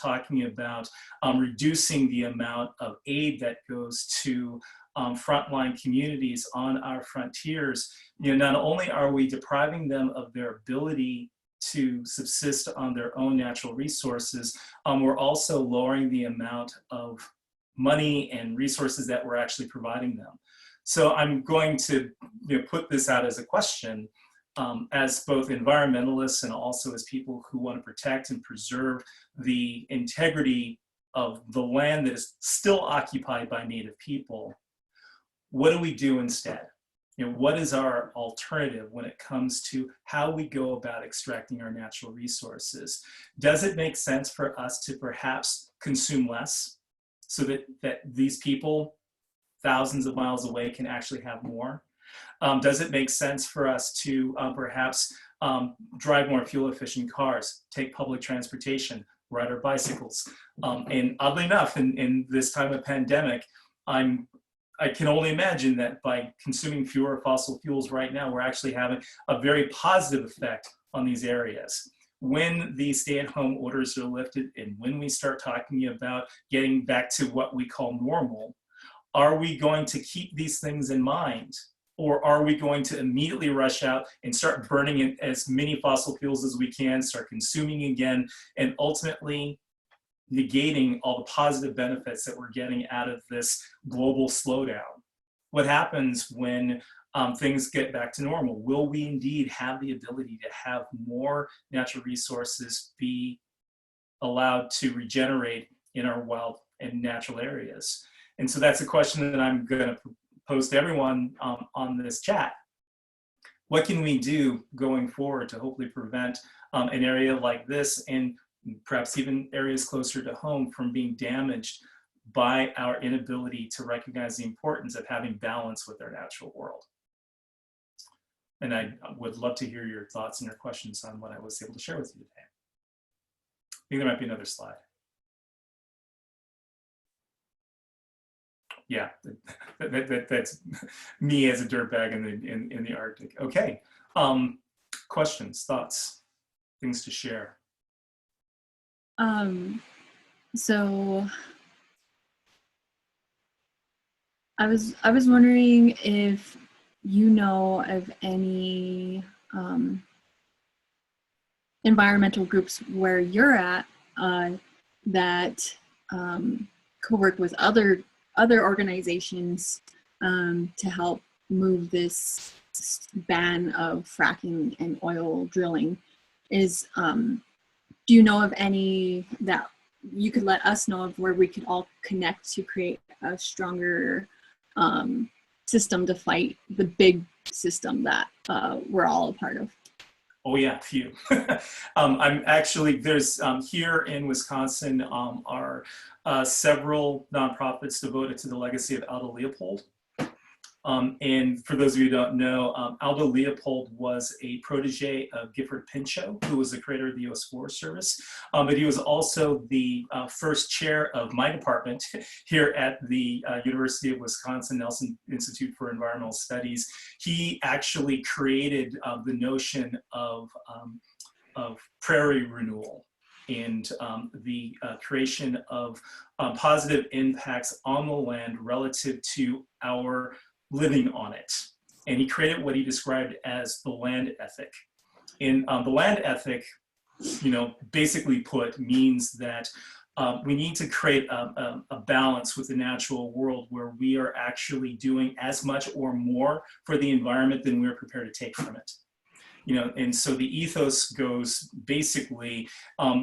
talking about reducing the amount of aid that goes to frontline communities on our frontiers. Not only are we depriving them of their ability to subsist on their own natural resources, we're also lowering the amount of money and resources that we're actually providing them. So I'm going to put this out as a question, as both environmentalists and also as people who want to protect and preserve the integrity of the land that is still occupied by Native people. What do we do instead? What is our alternative when it comes to how we go about extracting our natural resources? Does it make sense for us to perhaps consume less so that these people thousands of miles away can actually have more? Does it make sense for us to perhaps drive more fuel efficient cars, take public transportation, ride our bicycles? And oddly enough, in this time of pandemic, I can only imagine that by consuming fewer fossil fuels right now, we're actually having a very positive effect on these areas. When the stay-at-home orders are lifted and when we start talking about getting back to what we call normal, are we going to keep these things in mind? Or are we going to immediately rush out and start burning in as many fossil fuels as we can, start consuming again, and ultimately negating all the positive benefits that we're getting out of this global slowdown? what happens when things get back to normal? Will we indeed have the ability to have more natural resources be allowed to regenerate in our wild and natural areas? And so that's a question that I'm going to pose to everyone on this chat. What can we do going forward to hopefully prevent an area like this, and perhaps even areas closer to home, from being damaged by our inability to recognize the importance of having balance with our natural world? And I would love to hear your thoughts and your questions on what I was able to share with you today. I think there might be another slide. Yeah, that's me as a dirtbag in the Arctic. Okay, questions, thoughts, things to share. So I was wondering if you know of any environmental groups where you're at that co-work with other organizations to help move this ban of fracking and oil drilling. Do you know of any that you could let us know of, where we could all connect to create a stronger system to fight the big system that we're all a part of? Oh yeah, few. I'm actually, there's here in Wisconsin are several nonprofits devoted to the legacy of Aldo Leopold. And for those of you who don't know, Aldo Leopold was a protege of Gifford Pinchot, who was the creator of the U.S. Forest Service. But he was also the first chair of my department here at the University of Wisconsin Nelson Institute for Environmental Studies. He actually created the notion of prairie renewal and the creation of positive impacts on the land relative to our living on it. And he created what he described as the land ethic. And the land ethic, basically put, means that we need to create a balance with the natural world where we are actually doing as much or more for the environment than we're prepared to take from it. And so the ethos goes basically,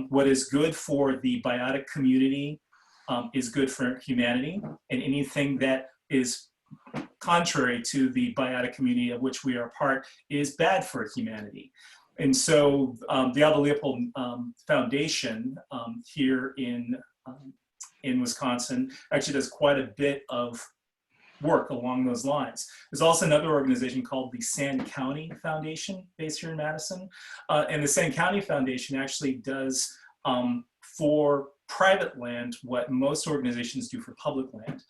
what is good for the biotic community is good for humanity, and anything that is contrary to the biotic community of which we are a part is bad for humanity. And so the Aldo Leopold Foundation here in Wisconsin actually does quite a bit of work along those lines. There's also another organization called the Sand County Foundation based here in Madison. And the Sand County Foundation actually does for private land what most organizations do for public land,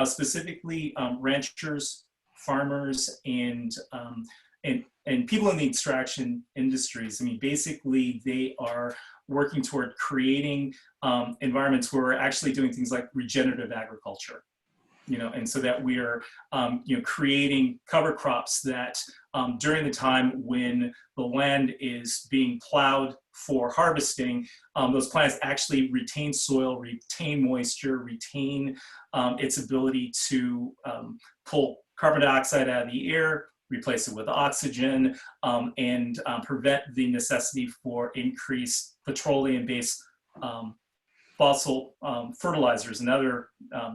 specifically ranchers, farmers, and people in the extraction industries. I mean, basically they are working toward creating environments where we're actually doing things like regenerative agriculture. And so that we are, creating cover crops that during the time when the land is being plowed for harvesting, those plants actually retain soil, retain moisture, retain its ability to pull carbon dioxide out of the air, replace it with oxygen, and prevent the necessity for increased petroleum-based fossil fertilizers and other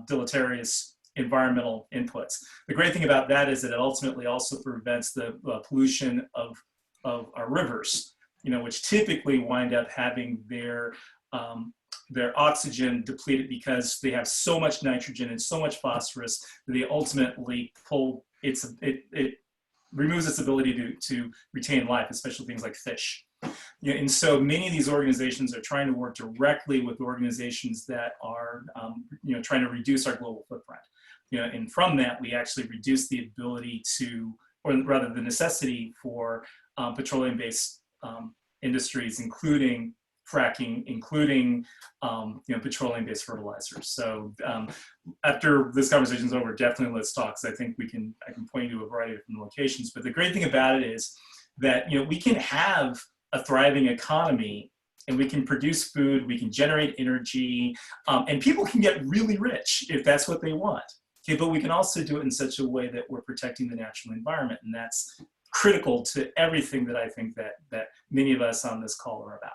deleterious environmental inputs. The great thing about that is that it ultimately also prevents the pollution of our rivers, which typically wind up having their oxygen depleted because they have so much nitrogen and so much phosphorus that they ultimately pull it removes its ability to retain life, especially things like fish. And so many of these organizations are trying to work directly with organizations that are trying to reduce our global footprint. And from that, we actually reduce the ability to, or rather the necessity for petroleum-based industries, including fracking, including petroleum-based fertilizers. So after this conversation is over, definitely let's talk, because I think I can point you to a variety of different locations. But the great thing about it is that we can have a thriving economy, and we can produce food, we can generate energy, and people can get really rich if that's what they want. Okay, but we can also do it in such a way that we're protecting the natural environment, and that's critical to everything that I think that many of us on this call are about.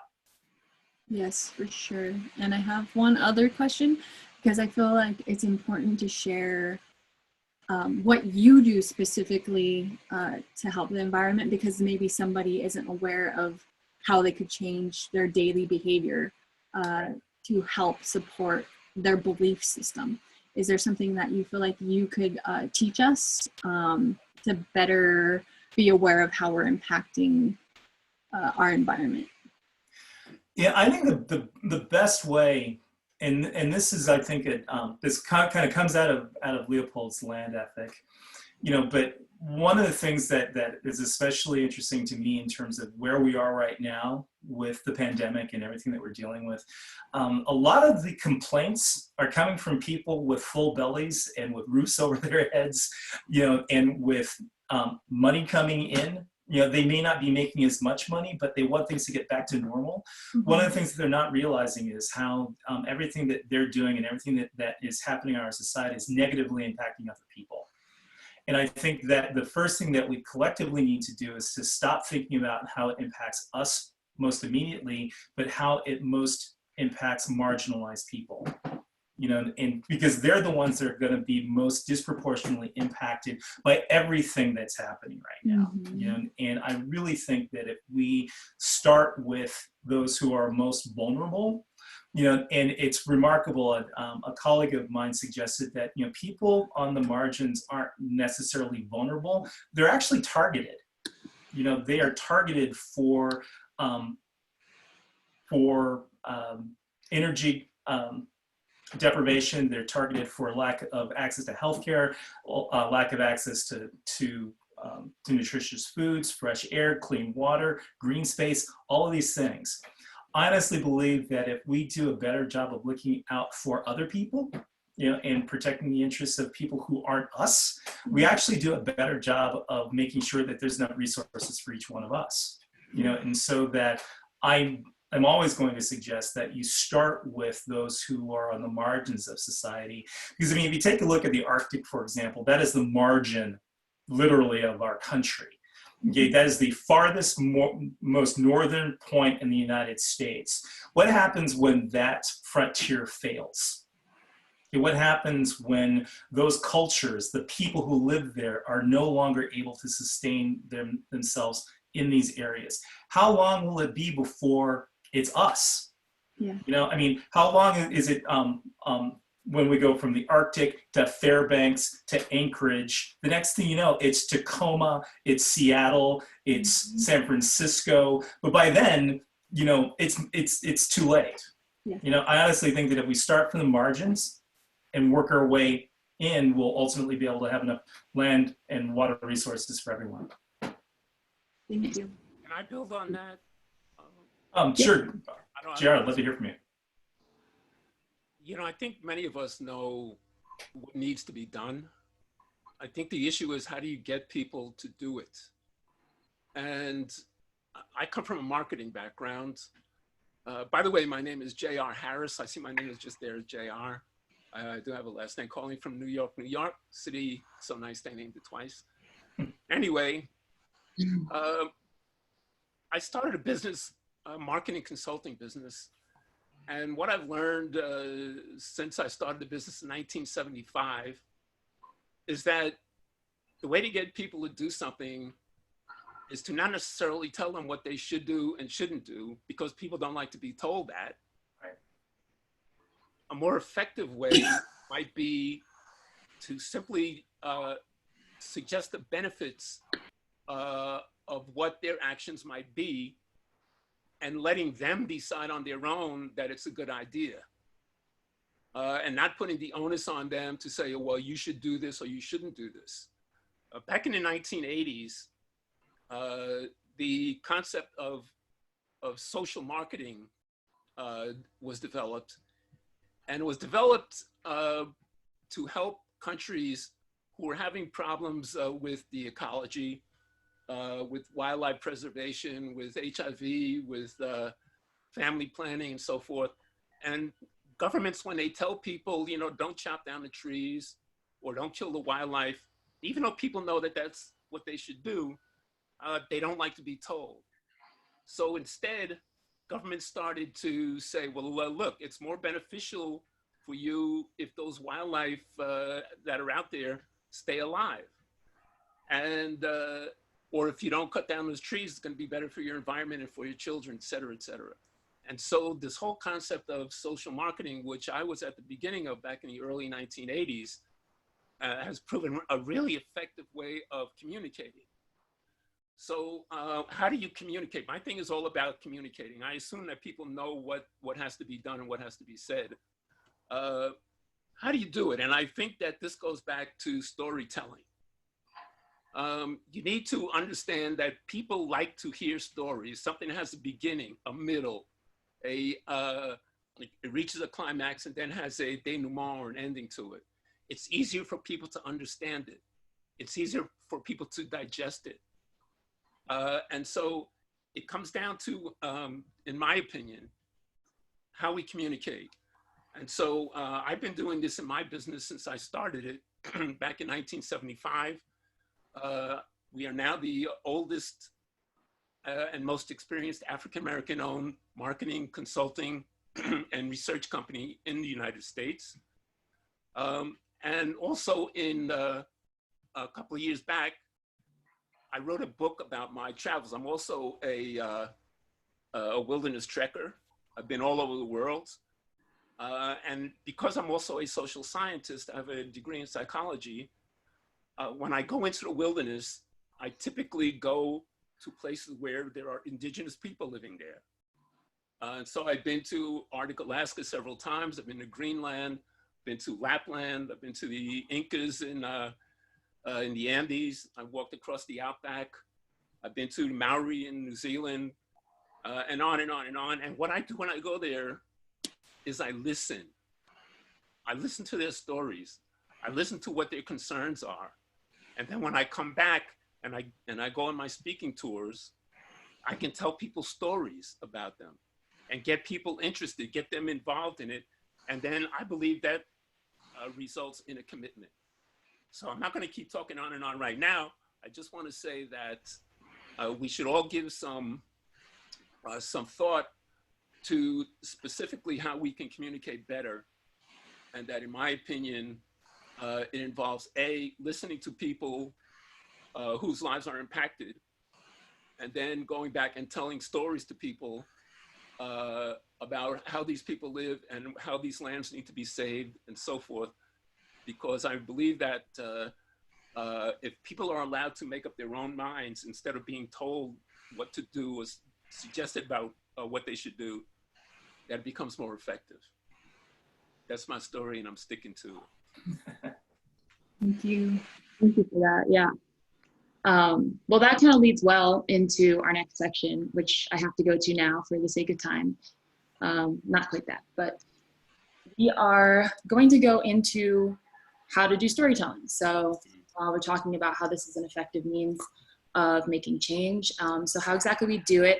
Yes, for sure. And I have one other question, because I feel like it's important to share what you do specifically to help the environment, because maybe somebody isn't aware of how they could change their daily behavior to help support their belief system. Is there something that you feel like you could teach us to better be aware of how we're impacting our environment? Yeah, I think the best way, and this is, I think this kind of comes out of Leopold's land ethic, but one of the things that is especially interesting to me in terms of where we are right now with the pandemic and everything that we're dealing with, a lot of the complaints are coming from people with full bellies and with roofs over their heads, and with money coming in. They may not be making as much money, but they want things to get back to normal. Mm-hmm. One of the things that they're not realizing is how everything that they're doing and everything that is happening in our society is negatively impacting other people. And I think that the first thing that we collectively need to do is to stop thinking about how it impacts us most immediately, but how it most impacts marginalized people. And because they're the ones that are going to be most disproportionately impacted by everything that's happening right now. Mm-hmm. And I really think that if we start with those who are most vulnerable, and it's remarkable, a colleague of mine suggested that, people on the margins aren't necessarily vulnerable, they're actually targeted. They are targeted for energy deprivation. They're targeted for lack of access to healthcare, lack of access to nutritious foods, fresh air, clean water, green space, all of these things. I honestly believe that if we do a better job of looking out for other people, and protecting the interests of people who aren't us, we actually do a better job of making sure that there's enough resources for each one of us. And so that I'm always going to suggest that you start with those who are on the margins of society. Because, if you take a look at the Arctic, for example, that is the margin, literally, of our country. Okay, that is the farthest, most northern point in the United States. What happens when that frontier fails? Okay, what happens when those cultures, the people who live there, are no longer able to sustain themselves in these areas? How long will it be before it's us? Yeah. How long is it when we go from the Arctic to Fairbanks to Anchorage? The next thing you know, it's Tacoma, it's Seattle, it's San Francisco. But by then, it's too late. Yeah. I honestly think that if we start from the margins and work our way in, we'll ultimately be able to have enough land and water resources for everyone. Thank you. Can I build on that? Sure. Jared, I'd love to hear from you. I think many of us know what needs to be done. I think the issue is, how do you get people to do it? And I come from a marketing background. By the way, my name is J.R. Harris. I see my name is just there as J.R. I do have a last name, calling from New York City. So nice they named it twice. Anyway, I started a business, a marketing consulting business. And what I've learned since I started the business in 1975 is that the way to get people to do something is to not necessarily tell them what they should do and shouldn't do, because people don't like to be told that. Right. A more effective way might be to simply suggest the benefits of what their actions might be, and letting them decide on their own that it's a good idea. And not putting the onus on them to say, well, you should do this or you shouldn't do this. Back in the 1980s, the concept of social marketing was developed. And it was developed to help countries who were having problems with the ecology, with wildlife preservation, with HIV, with family planning and so forth. And governments, when they tell people, don't chop down the trees or don't kill the wildlife, even though people know that that's what they should do, they don't like to be told. So instead, government started to say, well, look, it's more beneficial for you if those wildlife that are out there stay alive. And, or if you don't cut down those trees, it's gonna be better for your environment and for your children, et cetera, et cetera. And so this whole concept of social marketing, which I was at the beginning of back in the early 1980s, has proven a really effective way of communicating. So how do you communicate? My thing is all about communicating. I assume that people know what has to be done and what has to be said. How do you do it? And I think that this goes back to storytelling. You need to understand that people like to hear stories. Something that has a beginning, a middle, it reaches a climax and then has a denouement or an ending to it. It's easier for people to understand it. It's easier for people to digest it. And so it comes down to, in my opinion, how we communicate. And so I've been doing this in my business since I started it back in 1975. We are now the oldest and most experienced African-American owned marketing, consulting, and research company in the United States. And also in a couple of years back, I wrote a book about my travels. I'm also a wilderness trekker. I've been all over the world. And because I'm also a social scientist, I have a degree in psychology. When I go into the wilderness, I typically go to places where there are indigenous people living there. And so I've been to Arctic Alaska several times. I've been to Greenland, been to Lapland. I've been to the Incas in the Andes. I walked across the outback. I've been to Maori in New Zealand, and on and on and on. And what I do when I go there is I listen. I listen to their stories. I listen to what their concerns are. And then when I come back and I go on my speaking tours, I can tell people stories about them and get people interested, get them involved in it. And then I believe that results in a commitment. So I'm not going to keep talking on and on right now. I just want to say that we should all give some thought to specifically how we can communicate better. And that, in my opinion, it involves listening to people whose lives are impacted, and then going back and telling stories to people about how these people live and how these lands need to be saved and so forth. Because I believe that if people are allowed to make up their own minds instead of being told what to do or suggested about what they should do, that becomes more effective. That's my story, and I'm sticking to it. Thank you. Thank you for that. Yeah. Well, that kind of leads well into our next section, which I have to go to now for the sake of time. Not quite that, but we are going to go into how to do storytelling. So we're talking about how this is an effective means of making change. So how exactly we do it.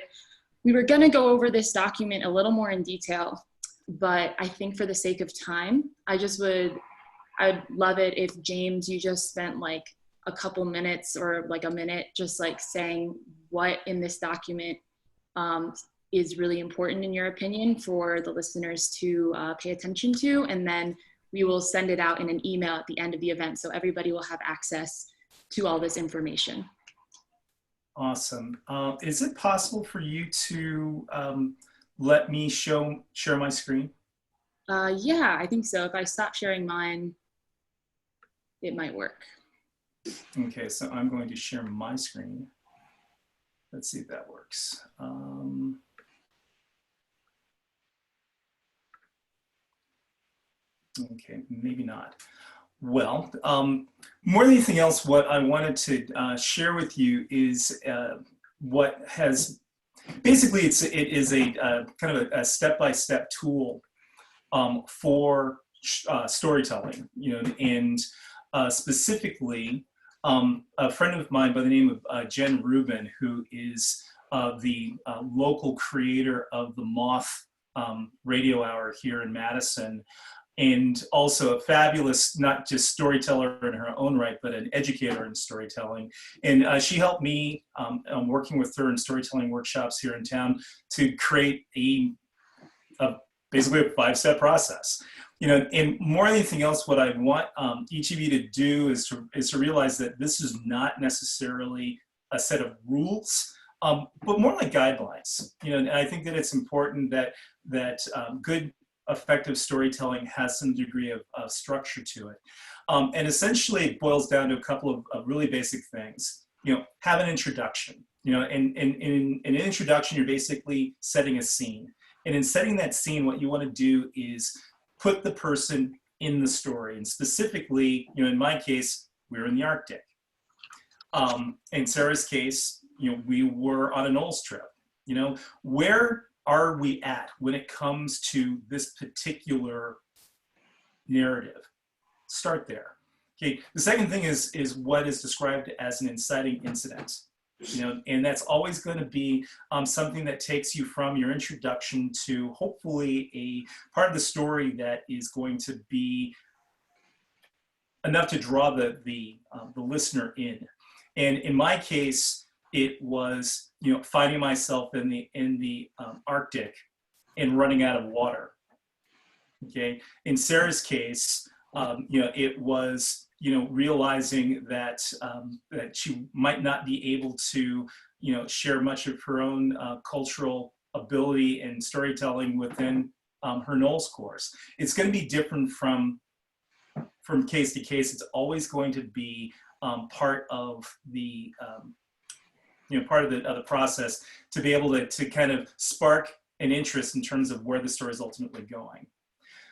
We were going to go over this document a little more in detail, but I think for the sake of time, I'd love it if, James, you just spent like a couple minutes or like a minute just like saying what in this document is really important in your opinion for the listeners to pay attention to, and then we will send it out in an email at the end of the event so everybody will have access to all this information. Awesome. Is it possible for you to let me share my screen? Yeah, I think so. If I stop sharing mine, it might work. Okay, so I'm going to share my screen. Let's see if that works. Okay, maybe not. Well, more than anything else, what I wanted to share with you is what has, basically it is a kind of a step-by-step tool for storytelling, and specifically a friend of mine by the name of Jen Rubin, who is the local creator of the Moth radio hour here in Madison, and also a fabulous, not just storyteller in her own right, but an educator in storytelling. And she helped me, working with her in storytelling workshops here in town, to create basically a 5-step process. And more than anything else, what I want each of you to do is to realize that this is not necessarily a set of rules, but more like guidelines. And I think that it's important that good, effective storytelling has some degree of structure to it. And essentially it boils down to a couple of really basic things. Have an introduction. In an introduction, you're basically setting a scene. And in setting that scene, what you want to do is put the person in the story. And specifically, in my case, we were in the Arctic. In Sarah's case, we were on a Knowles trip. Where are we at when it comes to this particular narrative? Start there. Okay. The second thing is what is described as an inciting incident. And that's always going to be something that takes you from your introduction to hopefully a part of the story that is going to be enough to draw the listener in. And in my case, it was finding myself in the Arctic and running out of water. Okay. In Sarah's case, it was realizing that that she might not be able to share much of her own cultural ability and storytelling within her Knowles course. It's going to be different from case to case. It's always going to be part of the part of the process to be able to kind of spark an interest in terms of where the story is ultimately going.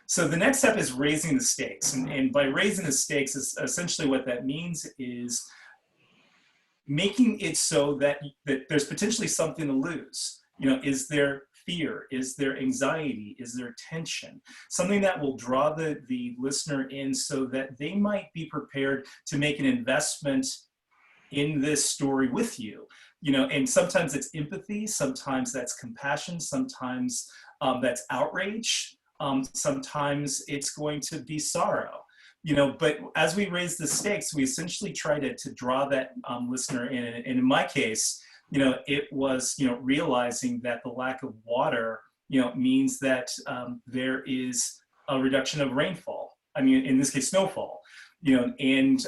So the next step is raising the stakes. And by raising the stakes, is essentially what that means is making it so that there's potentially something to lose. Is there fear? Is there anxiety? Is there tension? Something that will draw the listener in so that they might be prepared to make an investment in this story with you. And sometimes it's empathy, sometimes that's compassion, sometimes that's outrage. Sometimes it's going to be sorrow, but as we raise the stakes, we essentially try to draw that listener in. And in my case, it was, realizing that the lack of water, means that there is a reduction of rainfall. I mean, in this case, snowfall, and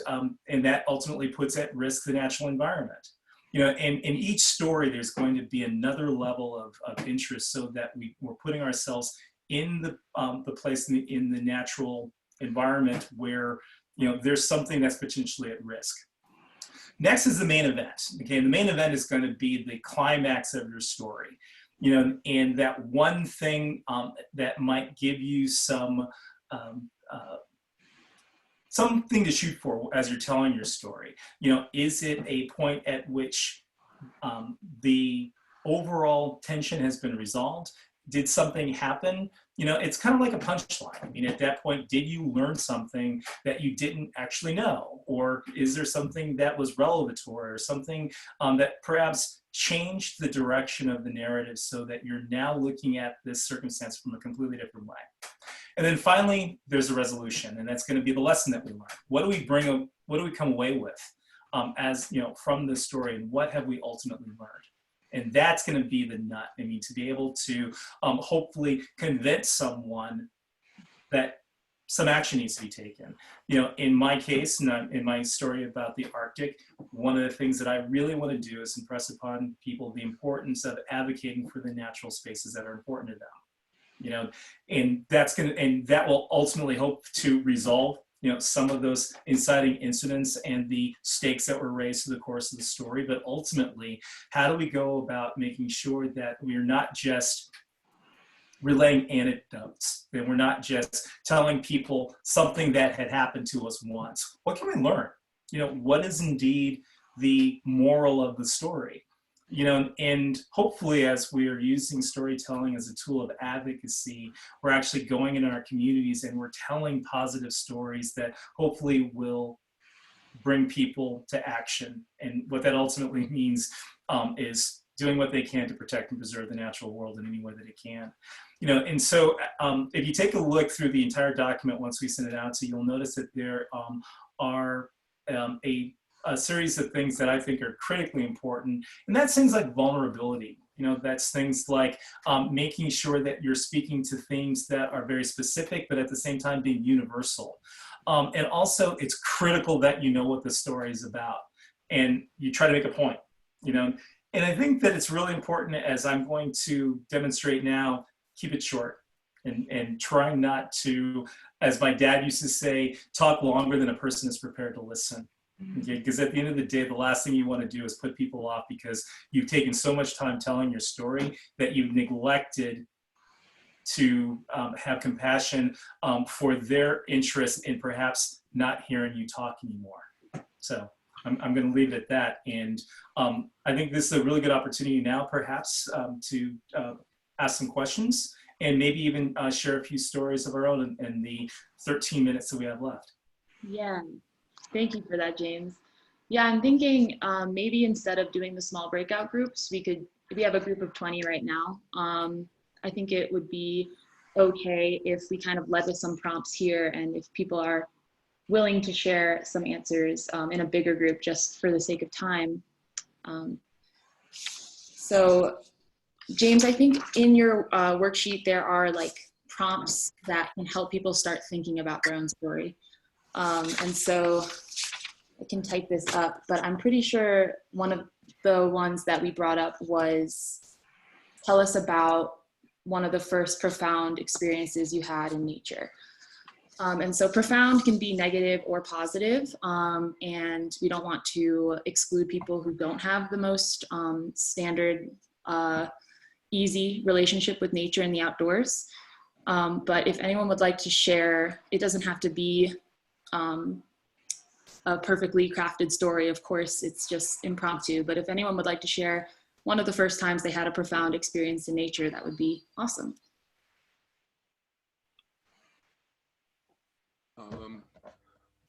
that ultimately puts at risk the natural environment. And in each story, there's going to be another level of interest so that we're putting ourselves in the place in the natural environment where there's something that's potentially at risk. Next is the main event. Okay, the main event is going to be the climax of your story. And that one thing that might give you something to shoot for as you're telling your story. Is it a point at which the overall tension has been resolved? Did something happen? It's kind of like a punchline. I mean, at that point, did you learn something that you didn't actually know? Or is there something that was revelatory or something that perhaps changed the direction of the narrative so that you're now looking at this circumstance from a completely different way? And then finally, there's a resolution, and that's going to be the lesson that we learn. What do we come away with as from this story, and what have we ultimately learned? And that's going to be the nut. I mean, to be able to hopefully convince someone that some action needs to be taken. In my case, in my story about the Arctic, one of the things that I really want to do is impress upon people the importance of advocating for the natural spaces that are important to them. And that will ultimately hope to resolve some of those inciting incidents and the stakes that were raised through the course of the story. But ultimately, how do we go about making sure that we're not just relaying anecdotes, that we're not just telling people something that had happened to us once? What can we learn? What is indeed the moral of the story? And hopefully, as we are using storytelling as a tool of advocacy, we're actually going into our communities and we're telling positive stories that hopefully will bring people to action. And what that ultimately means is doing what they can to protect and preserve the natural world in any way that it can. You know, and so if you take a look through the entire document once we send it out to you, you'll notice that there are a series of things that I think are critically important, and that's things like vulnerability. You know, that's things like making sure that you're speaking to themes that are very specific, but at the same time being universal. And also, it's critical that you know what the story is about, and you try to make a point. You know, and I think that it's really important, as I'm going to demonstrate now, keep it short, and try not to, as my dad used to say, talk longer than a person is prepared to listen. Okay, because at the end of the day, the last thing you want to do is put people off because you've taken so much time telling your story that you've neglected to have compassion for their interest in perhaps not hearing you talk anymore. So I'm going to leave it at that. And I think this is a really good opportunity now, perhaps, to ask some questions and maybe even share a few stories of our own in the 13 minutes that we have left. Yeah. Thank you for that, James. Yeah, I'm thinking maybe instead of doing the small breakout groups, we have a group of 20 right now. I think it would be okay if we kind of led with some prompts here, and if people are willing to share some answers in a bigger group just for the sake of time. So James, I think in your worksheet there are like prompts that can help people start thinking about their own story. And so I can type this up, but I'm pretty sure one of the ones that we brought up was, tell us about one of the first profound experiences you had in nature. And so profound can be negative or positive, and we don't want to exclude people who don't have the most standard, easy relationship with nature and the outdoors. But if anyone would like to share, it doesn't have to be a perfectly crafted story. Of course, it's just impromptu, but if anyone would like to share one of the first times they had a profound experience in nature, that would be awesome.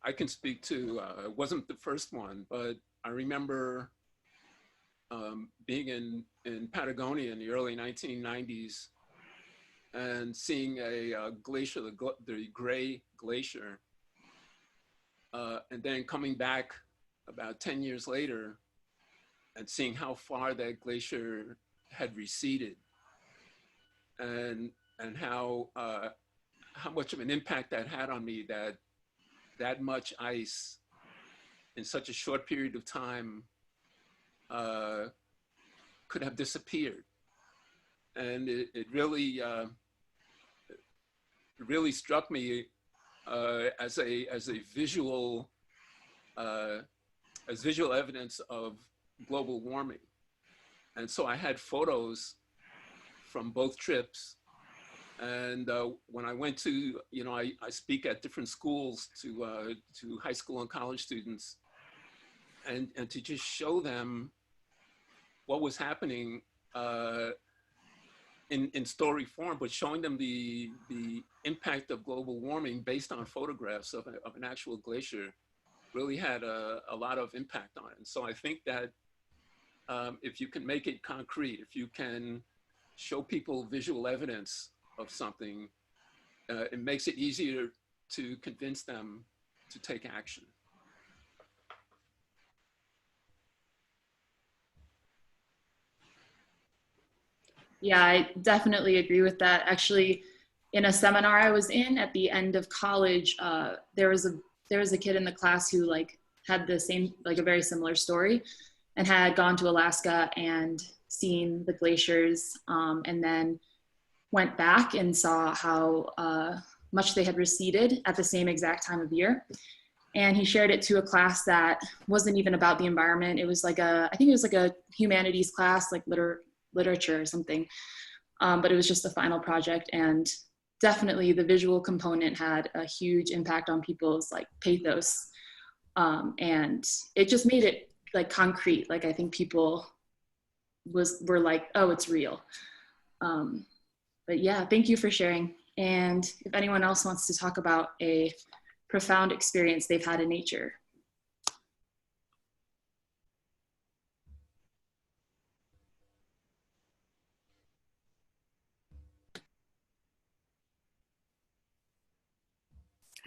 I can speak to, it wasn't the first one, but I remember being in Patagonia in the early 1990s and seeing a glacier, the Gray Glacier, and then coming back about 10 years later and seeing how far that glacier had receded, and how much of an impact that had on me, that much ice in such a short period of time could have disappeared. And it really struck me as visual evidence of global warming. And so I had photos from both trips. And when I went to, I speak at different schools to high school and college students, and to just show them what was happening in story form, but showing them the impact of global warming based on photographs of an actual glacier really had a lot of impact on it. And so I think that if you can make it concrete, if you can show people visual evidence of something, it makes it easier to convince them to take action. Yeah, I definitely agree with that. Actually, in a seminar I was in at the end of college, there was a kid in the class who had the same, a very similar story, and had gone to Alaska and seen the glaciers, and then went back and saw how much they had receded at the same exact time of year. And he shared it to a class that wasn't even about the environment. It was I think it was a humanities class, literature or something. But it was just the final project, and definitely the visual component had a huge impact on people's pathos. And it just made it concrete. I think people were like, oh, it's real. But yeah, thank you for sharing. And if anyone else wants to talk about a profound experience they've had in nature.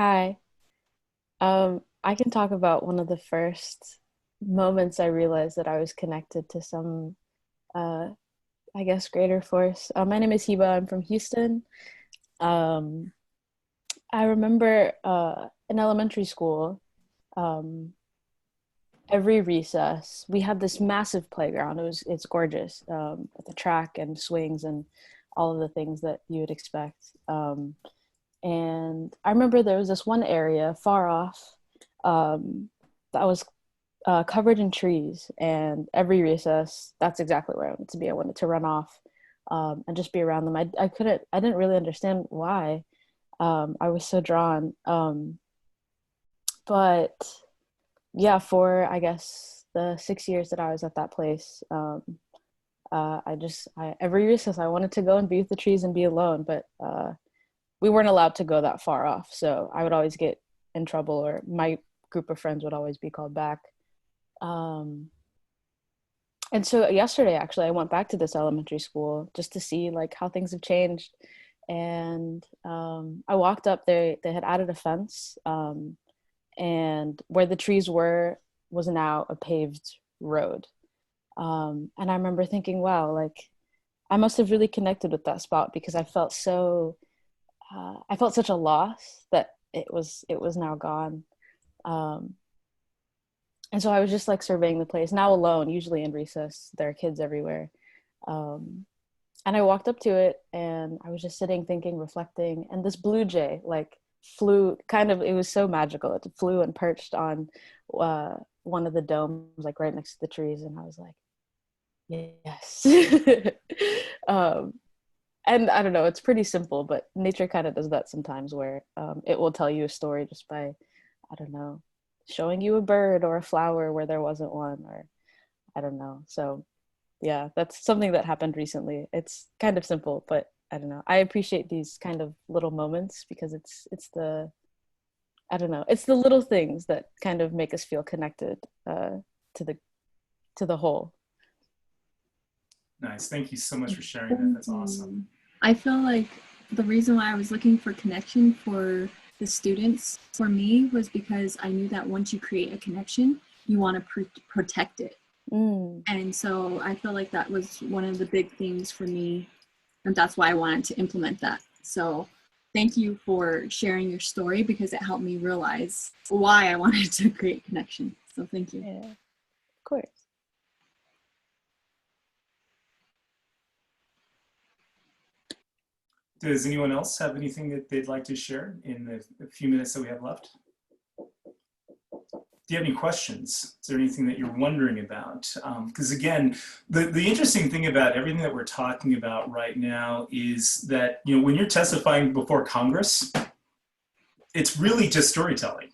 Hi. I can talk about one of the first moments I realized that I was connected to some, uh, I guess, greater force. My name is Hiba. I'm from Houston. Um, I remember in elementary school, um, every recess, we had this massive playground. It's gorgeous, with the track and swings and all of the things that you would expect. And I remember there was this one area far off, that was covered in trees, and every recess, that's exactly where I wanted to be. I wanted to run off, and just be around them. I didn't really understand why. I was so drawn. But yeah, for I guess the 6 years that I was at that place, every recess I wanted to go and be with the trees and be alone, but we weren't allowed to go that far off. So I would always get in trouble, or my group of friends would always be called back. Um, and so yesterday, actually, I went back to this elementary school just to see like how things have changed. And I walked up there. They had added a fence, and where the trees were was now a paved road. And I remember thinking, wow, like I must have really connected with that spot, because I felt such a loss that it was now gone. Um, and so I was just like surveying the place, now alone. Usually in recess there are kids everywhere. um, and I walked up to it, and I was just sitting, thinking, reflecting, and this blue jay like flew, kind of, it was so magical. It flew and perched on one of the domes, like right next to the trees, and I was like, yes. um, and I don't know, it's pretty simple, but nature kind of does that sometimes, where it will tell you a story just by, I don't know, showing you a bird or a flower where there wasn't one, or I don't know. So yeah, that's something that happened recently. It's kind of simple, but I don't know. I appreciate these kind of little moments, because it's the, I don't know, it's the little things that kind of make us feel connected, to the to the whole. Nice. Thank you so much for sharing that. That's awesome. I feel like the reason why I was looking for connection for the students for me was because I knew that once you create a connection, you want to protect it. And so I feel like that was one of the big things for me, and that's why I wanted to implement that. So thank you for sharing your story, because it helped me realize why I wanted to create connection. So thank you. Yeah, of course. Does anyone else have anything that they'd like to share in the few minutes that we have left? Do you have any questions? Is there anything that you're wondering about? Because again, the interesting thing about everything that we're talking about right now is that, you know, when you're testifying before Congress, it's really just storytelling.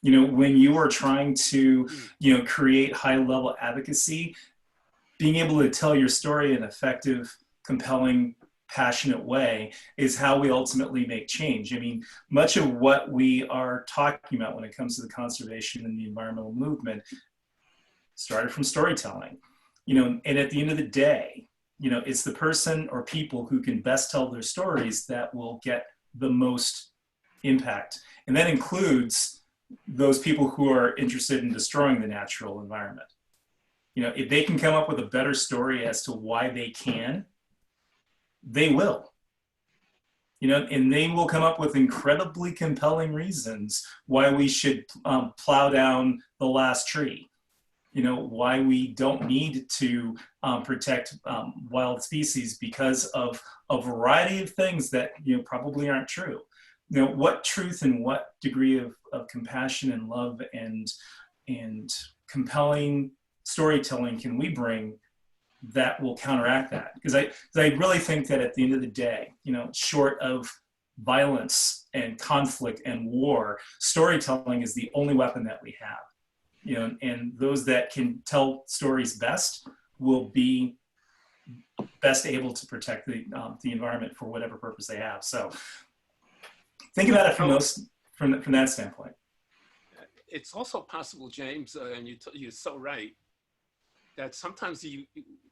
You know, when you are trying to, you know, create high level advocacy, being able to tell your story in an effective, compelling, passionate way is how we ultimately make change. I mean, much of what we are talking about when it comes to the conservation and the environmental movement started from storytelling. You know, and at the end of the day, you know, it's the person or people who can best tell their stories that will get the most impact. And that includes those people who are interested in destroying the natural environment. You know, if they can come up with a better story as to why they can, they will. You know, and they will come up with incredibly compelling reasons why we should plow down the last tree. You know, why we don't need to protect wild species because of a variety of things that, you know, probably aren't true. You know, what truth and what degree of compassion and love and compelling storytelling can we bring that will counteract that? Because I really think that at the end of the day, you know, short of violence and conflict and war, storytelling is the only weapon that we have. You know, and those that can tell stories best will be best able to protect the environment for whatever purpose they have. So think about it from that standpoint. It's also possible, James, and you're so right, that sometimes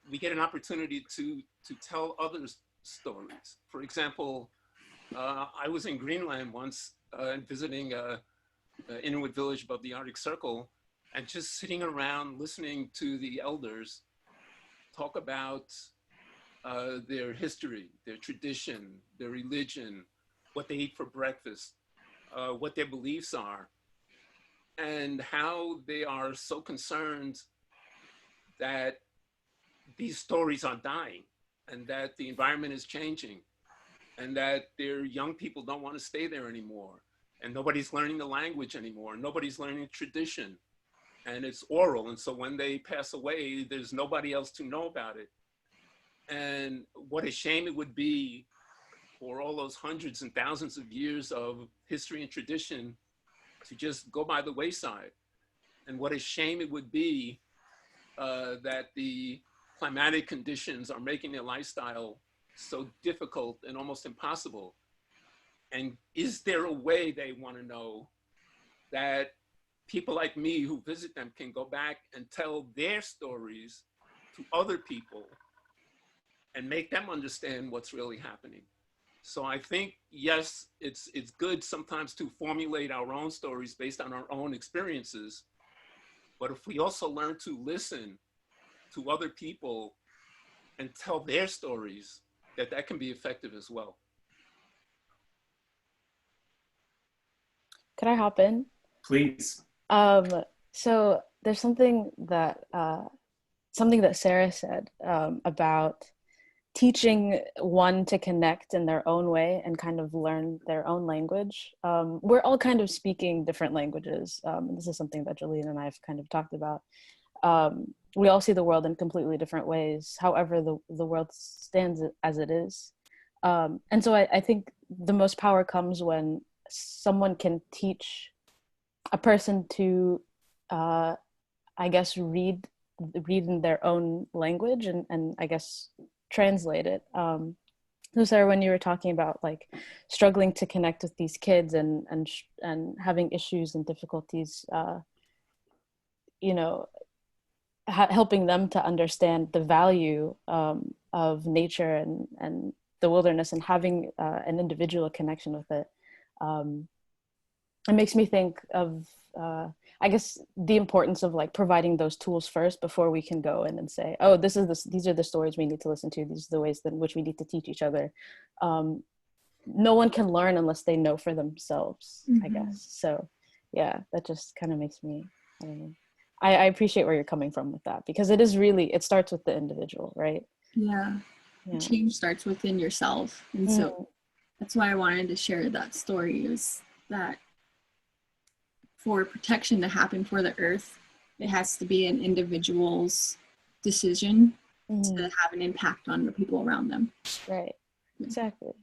we get an opportunity to tell others stories. For example, I was in Greenland once visiting Inuit village above the Arctic Circle, and just sitting around listening to the elders talk about their history, their tradition, their religion, what they eat for breakfast, what their beliefs are, and how they are so concerned that these stories are dying and that the environment is changing and that their young people don't want to stay there anymore. And nobody's learning the language anymore. Nobody's learning tradition. And it's oral. And so when they pass away, there's nobody else to know about it. And what a shame it would be for all those hundreds and thousands of years of history and tradition to just go by the wayside. And what a shame it would be that the climatic conditions are making their lifestyle so difficult and almost impossible. And is there a way, they want to know, that people like me who visit them can go back and tell their stories to other people and make them understand what's really happening? So I think, yes, it's good sometimes to formulate our own stories based on our own experiences. But if we also learn to listen to other people and tell their stories, that can be effective as well. Could I hop in? Please. So there's something that Sarah said about teaching one to connect in their own way and kind of learn their own language. We're all kind of speaking different languages. And this is something that Jolene and I have kind of talked about. We all see the world in completely different ways. However, the world stands as it is. And so I think the most power comes when someone can teach a person to, I guess, read in their own language and I guess translate it. So Sarah, when you were talking about like struggling to connect with these kids and having issues and difficulties, you know, helping them to understand the value of nature and the wilderness and having an individual connection with it. It makes me think of, I guess, the importance of like providing those tools first before we can go in and say, oh, these are the stories we need to listen to. These are the ways in which we need to teach each other. No one can learn unless they know for themselves, I guess. So yeah, that just kind of makes me, I don't know. I appreciate where you're coming from with that, because it is really, it starts with the individual, right? Yeah. Change starts within yourself. And so that's why I wanted to share that story, is that for protection to happen for the earth, it has to be an individual's decision to have an impact on the people around them. Right. Exactly.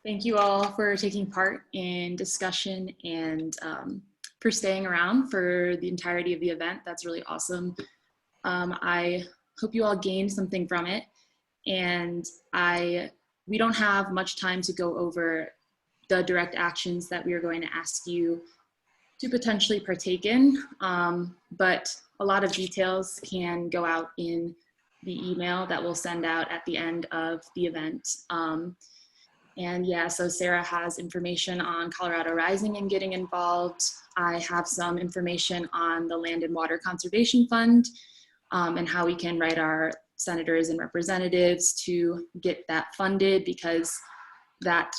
Thank you all for taking part in discussion and for staying around for the entirety of the event. That's really awesome. I hope you all gained something from it. And we don't have much time to go over the direct actions that we are going to ask you to potentially partake in, but a lot of details can go out in the email that we'll send out at the end of the event. And yeah, so Sarah has information on Colorado Rising and getting involved. I have some information on the Land and Water Conservation Fund and how we can write our senators and representatives to get that funded, because that,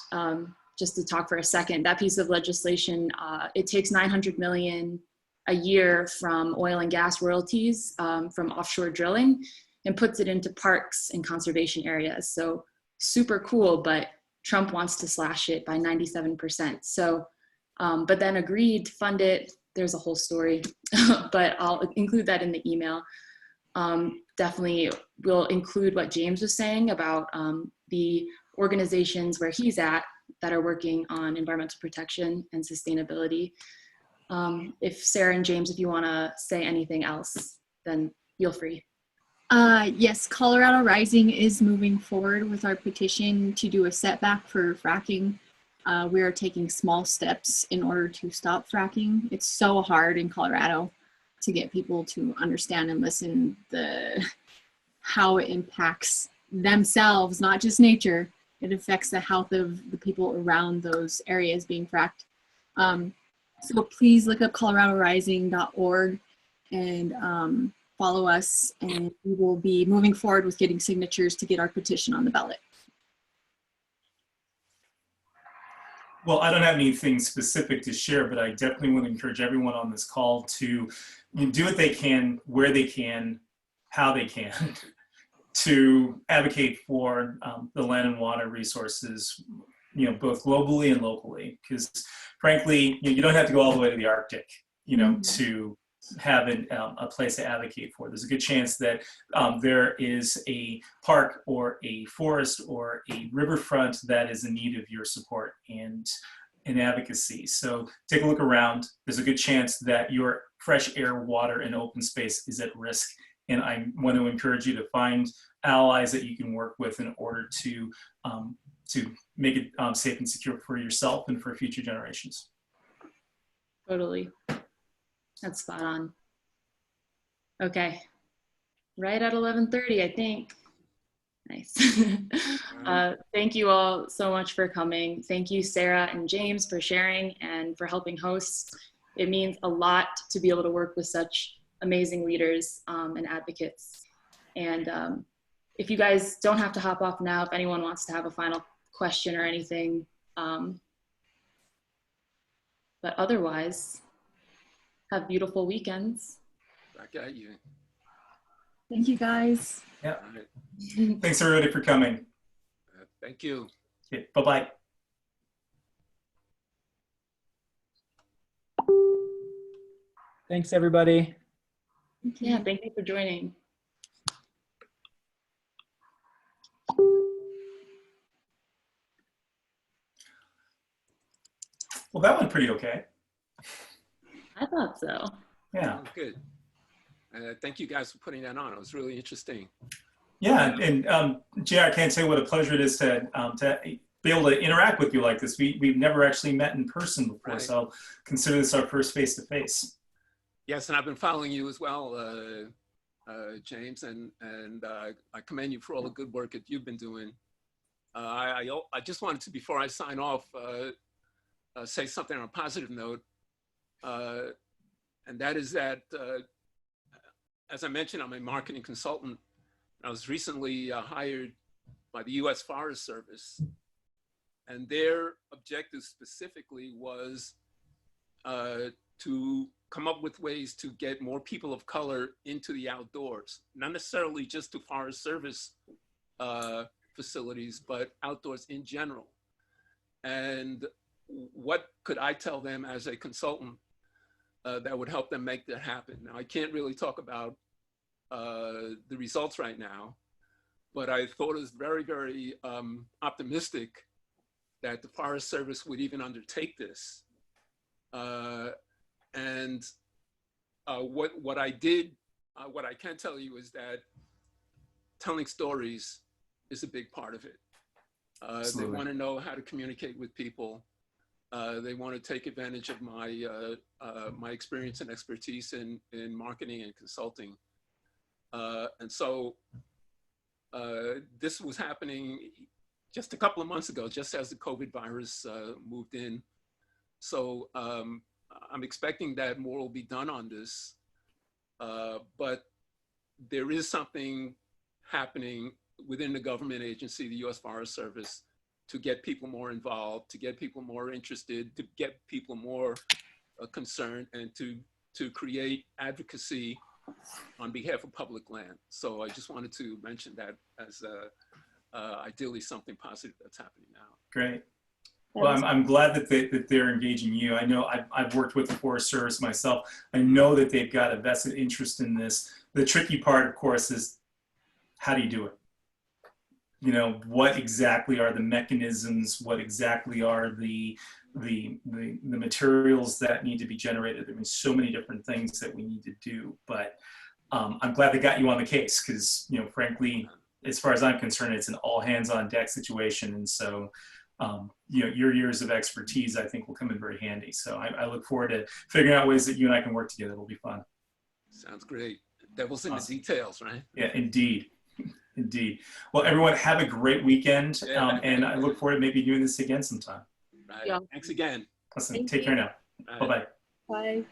just to talk for a second, that piece of legislation, it takes $900 million a year from oil and gas royalties from offshore drilling and puts it into parks and conservation areas. So super cool, but Trump wants to slash it by 97%. So, but then agreed to fund it. There's a whole story, but I'll include that in the email. Definitely we'll include what James was saying about the organizations where he's at that are working on environmental protection and sustainability. If Sarah and James, if you want to say anything else, then feel free. Yes, Colorado Rising is moving forward with our petition to do a setback for fracking. We are taking small steps in order to stop fracking. It's so hard in Colorado to get people to understand and listen how it impacts themselves, not just nature. It affects the health of the people around those areas being fracked. So please look up coloradorising.org and follow us, and we will be moving forward with getting signatures to get our petition on the ballot. Well, I don't have anything specific to share, but I definitely want to encourage everyone on this call to do what they can, where they can, how they can, to advocate for the land and water resources, both globally and locally. Because frankly, you don't have to go all the way to the Arctic, to have a place to advocate for. There's a good chance that there is a park or a forest or a riverfront that is in need of your support and advocacy. So take a look around. There's a good chance that your fresh air, water, and open space is at risk. And I want to encourage you to find allies that you can work with in order to make it safe and secure for yourself and for future generations. Totally. That's spot on. Okay. Right at 11:30, I think. Nice. Thank you all so much for coming. Thank you, Sarah and James, for sharing and for helping host. It means a lot to be able to work with such amazing leaders and advocates. And if you guys don't have to hop off now, if anyone wants to have a final question or anything, but otherwise, have beautiful weekends. Back at you. Thank you, guys. Yeah. All right. Thanks everybody for coming. Thank you. Okay, bye-bye. Thanks, everybody. Yeah, thank you for joining. Well, that went pretty okay. I thought so. Yeah. Oh, good. Thank you guys for putting that on. It was really interesting. Yeah, and Jay, I can't say what a pleasure it is to be able to interact with you like this. We've never actually met in person before, Right. so consider this our first face-to-face. Yes, and I've been following you as well, James, and I commend you for all the good work that you've been doing. I just wanted to, before I sign off, say something on a positive note, and that is that, as I mentioned, I'm a marketing consultant. I was recently hired by the U.S. Forest Service, and their objective specifically was to come up with ways to get more people of color into the outdoors, not necessarily just to Forest Service facilities, but outdoors in general. And what could I tell them as a consultant that would help them make that happen? Now, I can't really talk about the results right now, but I thought it was very, very optimistic that the Forest Service would even undertake this. And what I did, what I can tell you is that telling stories is a big part of it. They want to know how to communicate with people. They want to take advantage of my my experience and expertise in marketing and consulting. And so this was happening just a couple of months ago, just as the COVID virus moved in. So I'm expecting that more will be done on this. But there is something happening within the government agency, the U.S. Forest Service, to get people more involved, to get people more interested, to get people more concerned, and to create advocacy on behalf of public land. So I just wanted to mention that as ideally something positive that's happening now. Great. Well, I'm glad that they're engaging you. I know I've worked with the Forest Service myself. I know that they've got a vested interest in this. The tricky part, of course, is how do you do it? You know, what exactly are the mechanisms? What exactly are the materials that need to be generated? I mean, so many different things that we need to do. But I'm glad they got you on the case because, you know, frankly, as far as I'm concerned, it's an all hands on deck situation. And so, you know, your years of expertise, I think, will come in very handy. So I look forward to figuring out ways that you and I can work together. It'll be fun. Sounds great. Devil's in the details, right? Yeah, indeed. Indeed. Well, everyone, have a great weekend, Yeah. and I look forward to maybe doing this again sometime. Right. Yeah. Thanks again. Listen, Thank take you. care now. All right. Bye-bye. Bye.